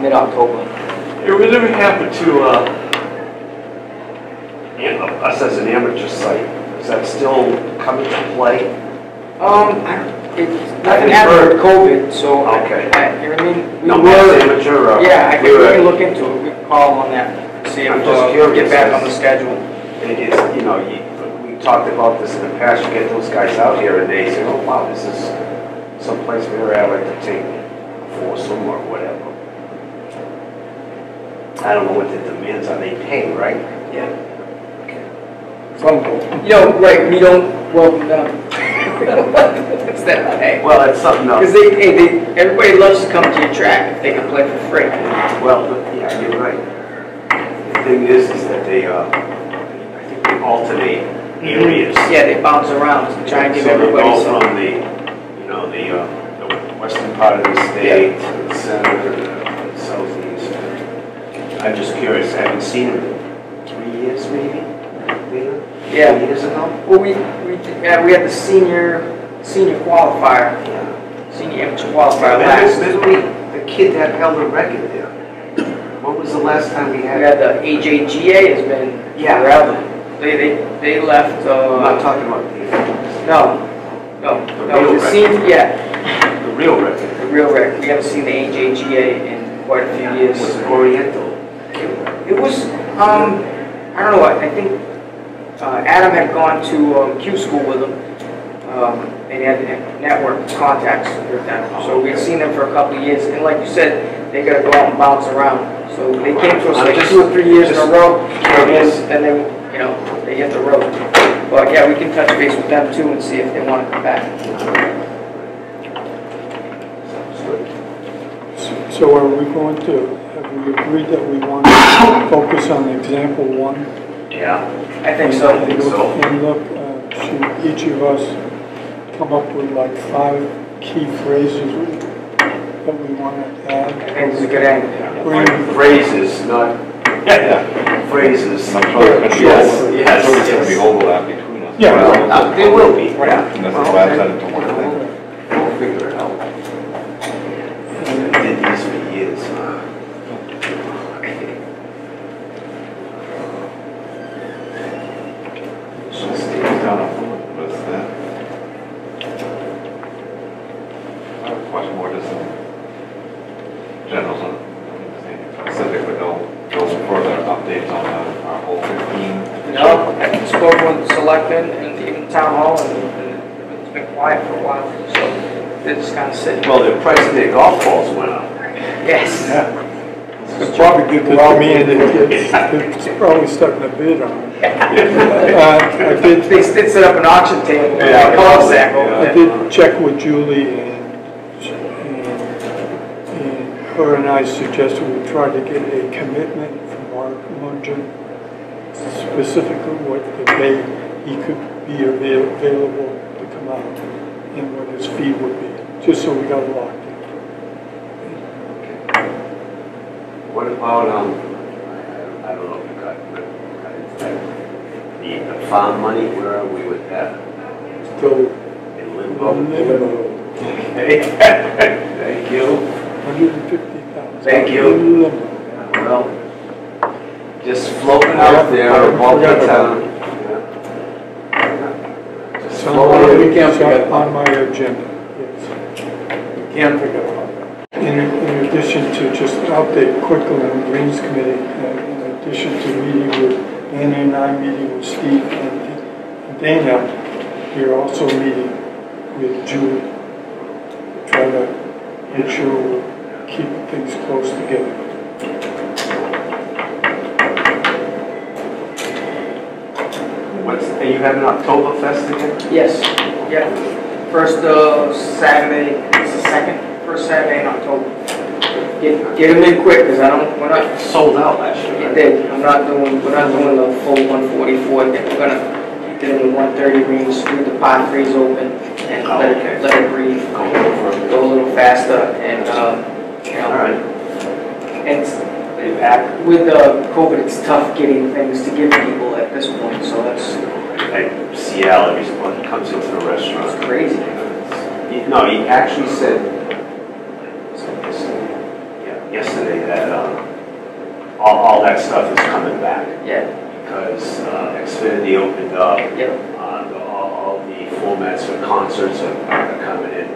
[SPEAKER 3] Mid-October.
[SPEAKER 4] Hey, whatever happened to us as an amateur site? Is that still coming to play?
[SPEAKER 3] It's nothing happened with COVID, so.
[SPEAKER 4] Okay.
[SPEAKER 3] You know what I mean? We
[SPEAKER 4] No,
[SPEAKER 3] were-
[SPEAKER 4] as amateur.
[SPEAKER 3] Yeah, I think we can look into it. We can call on that, see if
[SPEAKER 4] I'm just
[SPEAKER 3] we
[SPEAKER 4] curious,
[SPEAKER 3] get back on the
[SPEAKER 4] as-
[SPEAKER 3] schedule.
[SPEAKER 4] It is, you know, we talked about this in the past, you get those guys out here and they say, oh wow, this is someplace where I'd like to take a foursome or whatever. I don't know what the demands are, they pay, right?
[SPEAKER 3] Yeah. You know, right, we don't welcome them. It's that, hey.
[SPEAKER 4] Well, that's something else.
[SPEAKER 3] Because everybody loves to come to your track if they can play for free.
[SPEAKER 4] Well, yeah, you're right. The thing is that they, I think they alternate areas.
[SPEAKER 3] Yeah, they bounce around to try and give
[SPEAKER 4] So they
[SPEAKER 3] everybody
[SPEAKER 4] go
[SPEAKER 3] some.
[SPEAKER 4] from the western part of the state to the center, to the southeast. I'm just curious, I haven't seen them in 3 years maybe?
[SPEAKER 3] Yeah.
[SPEAKER 4] 3 years ago?
[SPEAKER 3] Well, we had the senior qualifier,
[SPEAKER 4] Yeah.
[SPEAKER 3] senior amateur qualifier last.
[SPEAKER 4] Remember the kid that held a record there? When was the last time we
[SPEAKER 3] We
[SPEAKER 4] had?
[SPEAKER 3] had the AJGA has been
[SPEAKER 4] Yeah.
[SPEAKER 3] forever. They left,
[SPEAKER 4] I'm not talking about the
[SPEAKER 3] no,
[SPEAKER 4] real
[SPEAKER 3] the senior, yeah,
[SPEAKER 4] real record.
[SPEAKER 3] the real record. We haven't seen the AJGA in quite a few years.
[SPEAKER 4] Was it Oriental?
[SPEAKER 3] It was, I don't know, I think Adam had gone to Q school with them. They had network contacts with them. So we'd seen them for a couple of years. And like you said, they got to go out and bounce around. So they came to us like 2 or 3 years in a row. And then, you know, they hit the road. But yeah, we can touch base with them too and see if they want to come back.
[SPEAKER 4] Sounds good.
[SPEAKER 5] so are we going to, have we agreed that we want to focus on example one?
[SPEAKER 4] Yeah.
[SPEAKER 3] I think so.
[SPEAKER 4] I think so.
[SPEAKER 5] And look, should each of us come up with like 5 key phrases that we want to add?
[SPEAKER 3] I think it's a good angle.
[SPEAKER 4] Phrases, not phrases.
[SPEAKER 1] I'm sure it's gonna be
[SPEAKER 4] Yes,
[SPEAKER 1] over-
[SPEAKER 4] yes,
[SPEAKER 1] I'm sure it's gonna be
[SPEAKER 4] yes.
[SPEAKER 1] overlap between us.
[SPEAKER 5] Yeah.
[SPEAKER 4] There will be.
[SPEAKER 1] And that's why I said it to one thing.
[SPEAKER 4] We'll figure it out. I did these for years.
[SPEAKER 1] Just take down a bullet list then. I have a question more just in general, so anything specific, but no further updates on our whole 15.
[SPEAKER 3] No, I spoke with the selectmen and even town hall and it's been quiet for a while. So they're just kind of sitting.
[SPEAKER 4] Well, the price of their golf balls went up.
[SPEAKER 3] Yes.
[SPEAKER 2] It's probably good
[SPEAKER 5] Good
[SPEAKER 2] well.
[SPEAKER 5] for me, and it's probably stuck in a bid on it. I did
[SPEAKER 3] They set up an auction table.
[SPEAKER 4] Yeah.
[SPEAKER 3] Cul-de-sac over
[SPEAKER 5] I
[SPEAKER 3] there.
[SPEAKER 5] did check with Julie, and her and I suggested we try to get a commitment from Mark Mungen, specifically what the day he could be available to come out and what his fee would be, just so we got it locked in.
[SPEAKER 4] What about, I don't know if you got into that. The farm money, where are we with that?
[SPEAKER 5] Still
[SPEAKER 4] In limbo?
[SPEAKER 5] limbo,
[SPEAKER 4] Okay. Thank you.
[SPEAKER 5] 150,000.
[SPEAKER 4] Thank you.
[SPEAKER 5] Limbo.
[SPEAKER 4] Well, just floating out there above the town. Just
[SPEAKER 5] It's on
[SPEAKER 4] floating.
[SPEAKER 2] we can't
[SPEAKER 5] it's
[SPEAKER 2] forget
[SPEAKER 5] on my agenda, yes.
[SPEAKER 2] Can't forget about that.
[SPEAKER 5] In addition to just an update quickly on the Greens Committee, in addition to meeting with Anna and I meeting with Steve and Dana, we're also meeting with Julie to try to make sure we're keeping things close together.
[SPEAKER 4] Are you having Oktoberfest again?
[SPEAKER 3] Yes, yeah. First Saturday, it's the first Saturday in October. Get them in quick, because we're not,
[SPEAKER 4] Sold out last year.
[SPEAKER 3] it did. we're not doing the full 144 thing. We're gonna get it in the 130 range, leave the pot freeze open, and
[SPEAKER 4] Oh,
[SPEAKER 3] let
[SPEAKER 4] okay.
[SPEAKER 3] it breathe. Go a little faster, and, you
[SPEAKER 4] All
[SPEAKER 3] know,
[SPEAKER 4] right.
[SPEAKER 3] and with COVID, it's tough getting things to give people at this point, so that's
[SPEAKER 4] Like Seattle, everyone comes into the restaurant.
[SPEAKER 3] crazy.
[SPEAKER 4] No, he actually said, yesterday that all that stuff is coming back
[SPEAKER 3] Yeah,
[SPEAKER 4] because Xfinity opened up.
[SPEAKER 3] yeah.
[SPEAKER 4] All the formats for concerts are coming in.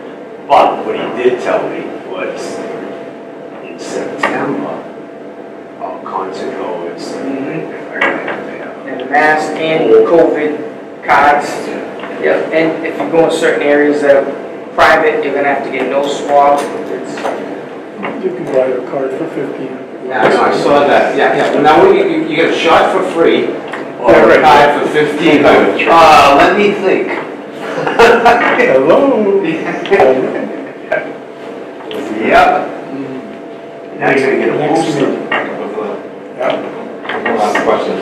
[SPEAKER 4] But what he did tell me was in September, concert goers,
[SPEAKER 3] And the mask and COVID cards. Yeah, and if you go in certain areas that are private, you're gonna have to get no swab. It's,
[SPEAKER 5] You can buy a card for 15.
[SPEAKER 4] Yeah, I know, I saw that, yeah. Well, now you get a shot for free, or
[SPEAKER 2] Yeah,
[SPEAKER 4] a
[SPEAKER 2] right.
[SPEAKER 4] card for 15. Let me think.
[SPEAKER 5] Hello?
[SPEAKER 4] Yep. Now you're gonna get a
[SPEAKER 5] Next
[SPEAKER 4] booster.
[SPEAKER 5] meeting.
[SPEAKER 1] One last question.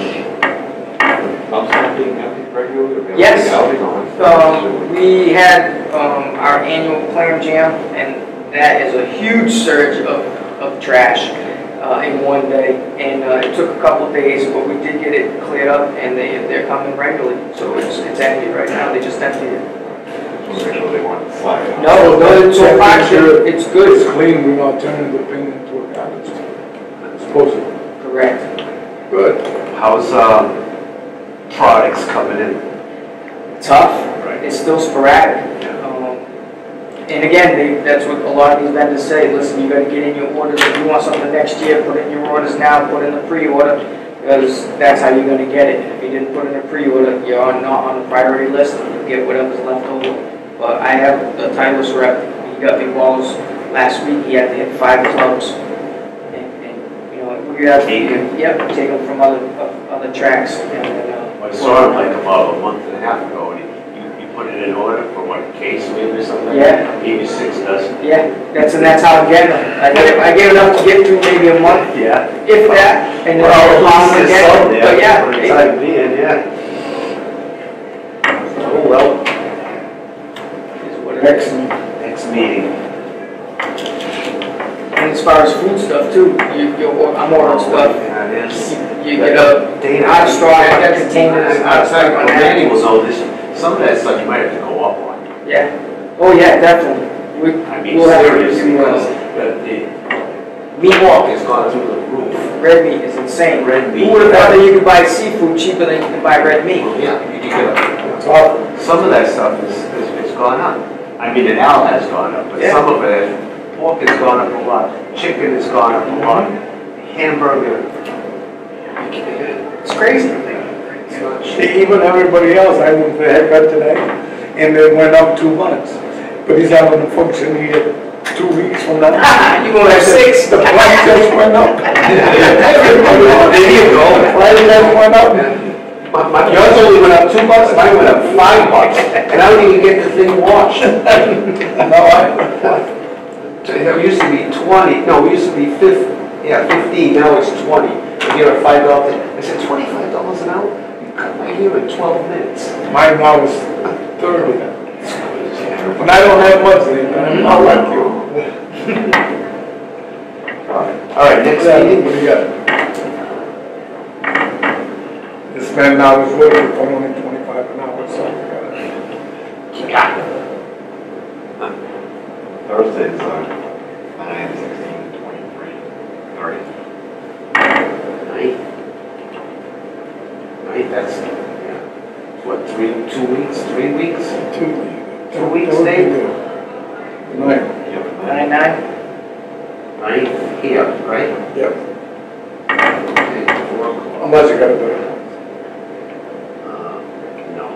[SPEAKER 1] Dumpster being emptied regularly? Or being
[SPEAKER 3] Yes.
[SPEAKER 1] outing on?
[SPEAKER 3] we had our annual clam jam, and that is a huge surge of trash in one day. And it took a couple of days, but we did get it cleared up, and they're coming regularly. So it's empty right now. They just emptied it.
[SPEAKER 1] Just make sure they weren't sliding.
[SPEAKER 3] No, it's so far, it's
[SPEAKER 2] It's
[SPEAKER 3] good.
[SPEAKER 2] clean, we're not turning the thing into a garbage. It's supposed to.
[SPEAKER 3] Correct.
[SPEAKER 2] Good.
[SPEAKER 4] How's products coming in?
[SPEAKER 3] Tough.
[SPEAKER 4] Right.
[SPEAKER 3] It's still sporadic. And again, that's what a lot of these vendors say, listen, you gotta get in your orders, if you want something next year, put in your orders now, put in the pre-order, because that's how you're gonna get it. If you didn't put in a pre-order, you're not on the priority list, and you get whatever's left over. But I have the Titleist rep, he got me balls last week, he had to hit 5 clubs. And you know, we have,
[SPEAKER 4] Taken?
[SPEAKER 3] yep, take them from other tracks, and then,
[SPEAKER 4] I saw him like about a month and a half ago, and you put it in order for what, case maybe or something?
[SPEAKER 3] Yeah.
[SPEAKER 4] 86 dozen.
[SPEAKER 3] yeah, that's how I'm getting them. I get enough to get through maybe a month,
[SPEAKER 4] Yeah.
[SPEAKER 3] if that, and then
[SPEAKER 4] Well,
[SPEAKER 3] I'll
[SPEAKER 4] at least it's
[SPEAKER 3] get
[SPEAKER 4] sold,
[SPEAKER 3] it. But
[SPEAKER 4] For the
[SPEAKER 3] yeah,
[SPEAKER 4] time being, yeah. Oh, well,
[SPEAKER 3] it's what it is.
[SPEAKER 4] next meeting.
[SPEAKER 3] And as far as food stuff too, I'm ordering stuff.
[SPEAKER 4] Yeah, it is.
[SPEAKER 3] You get a out of stock containers, out of stock on
[SPEAKER 4] Danny
[SPEAKER 3] that.
[SPEAKER 4] will know this, some of that stuff you might have to go up on.
[SPEAKER 3] Yeah. Oh yeah, definitely.
[SPEAKER 4] I mean,
[SPEAKER 3] We'll have to
[SPEAKER 4] seriously,
[SPEAKER 3] do,
[SPEAKER 4] because the meat walk has gone through the roof.
[SPEAKER 3] red meat is insane.
[SPEAKER 4] Red meat.
[SPEAKER 3] Who would have thought that you could buy seafood cheaper than you can buy red meat?
[SPEAKER 4] Well, yeah, you can get some of that stuff is gone up. I mean, and Al has gone up, but
[SPEAKER 3] Yeah.
[SPEAKER 4] some of it, pork has gone up a lot, chicken has gone up a lot, hamburger.
[SPEAKER 3] It's crazy.
[SPEAKER 4] It's not cheap.
[SPEAKER 2] Even everybody else, I went for a haircut today, and it went up $2. But he's having a function here 2 weeks from now.
[SPEAKER 3] You gonna have 6?
[SPEAKER 2] The price just went up.
[SPEAKER 4] There you go.
[SPEAKER 2] The price just went up.
[SPEAKER 4] Yours only went up $2, mine went up $5, and I don't even get the thing washed.
[SPEAKER 2] No,
[SPEAKER 4] It used to be 20, no, it used to be 15, now it's 20. And you're at $5, I said, $25 an hour? You cut my hair in 12 minutes.
[SPEAKER 2] mine now is 30. And I don't have much, I'm not like you.
[SPEAKER 4] All right, next
[SPEAKER 2] Yeah,
[SPEAKER 4] meeting.
[SPEAKER 2] what do you got? This man now is working for only 25 an hour, so we gotta.
[SPEAKER 1] Thursdays are 9, 16, 23, 30.
[SPEAKER 4] Night, that's, yeah, what, 2 weeks, 3 weeks?
[SPEAKER 2] 2
[SPEAKER 4] weeks,
[SPEAKER 2] that would be
[SPEAKER 4] Dave?
[SPEAKER 2] good. Right,
[SPEAKER 1] Yep.
[SPEAKER 3] 99?
[SPEAKER 4] Night here, right?
[SPEAKER 2] yep,
[SPEAKER 4] Okay, 4 o'clock.
[SPEAKER 2] unless you gotta do it.
[SPEAKER 4] No,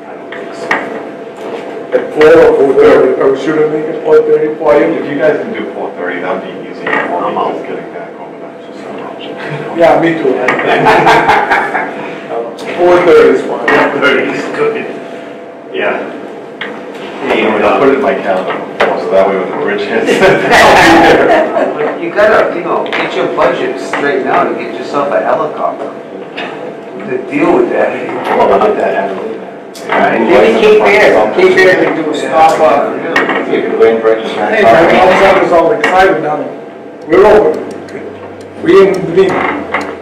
[SPEAKER 4] I don't think so.
[SPEAKER 2] At 4 or 4:30, or should I make it 4:30 for you?
[SPEAKER 1] If you guys can do 4:30, that would be easy for
[SPEAKER 4] I'm
[SPEAKER 1] me,
[SPEAKER 4] out.
[SPEAKER 1] just getting back over that, just so much.
[SPEAKER 2] Yeah, me too. 4:30 is fine.
[SPEAKER 4] 30 is good.
[SPEAKER 1] Yeah. I'll put it in my calendar before, so that way when the bridge hits.
[SPEAKER 4] But you gotta, get your budget straightened out and get yourself a helicopter to deal with that.
[SPEAKER 3] Maybe Cape Air can do a stop up.
[SPEAKER 1] You could win bridges.
[SPEAKER 2] Hey, man, all of a sudden it's all excited now. We're over. We in the meeting.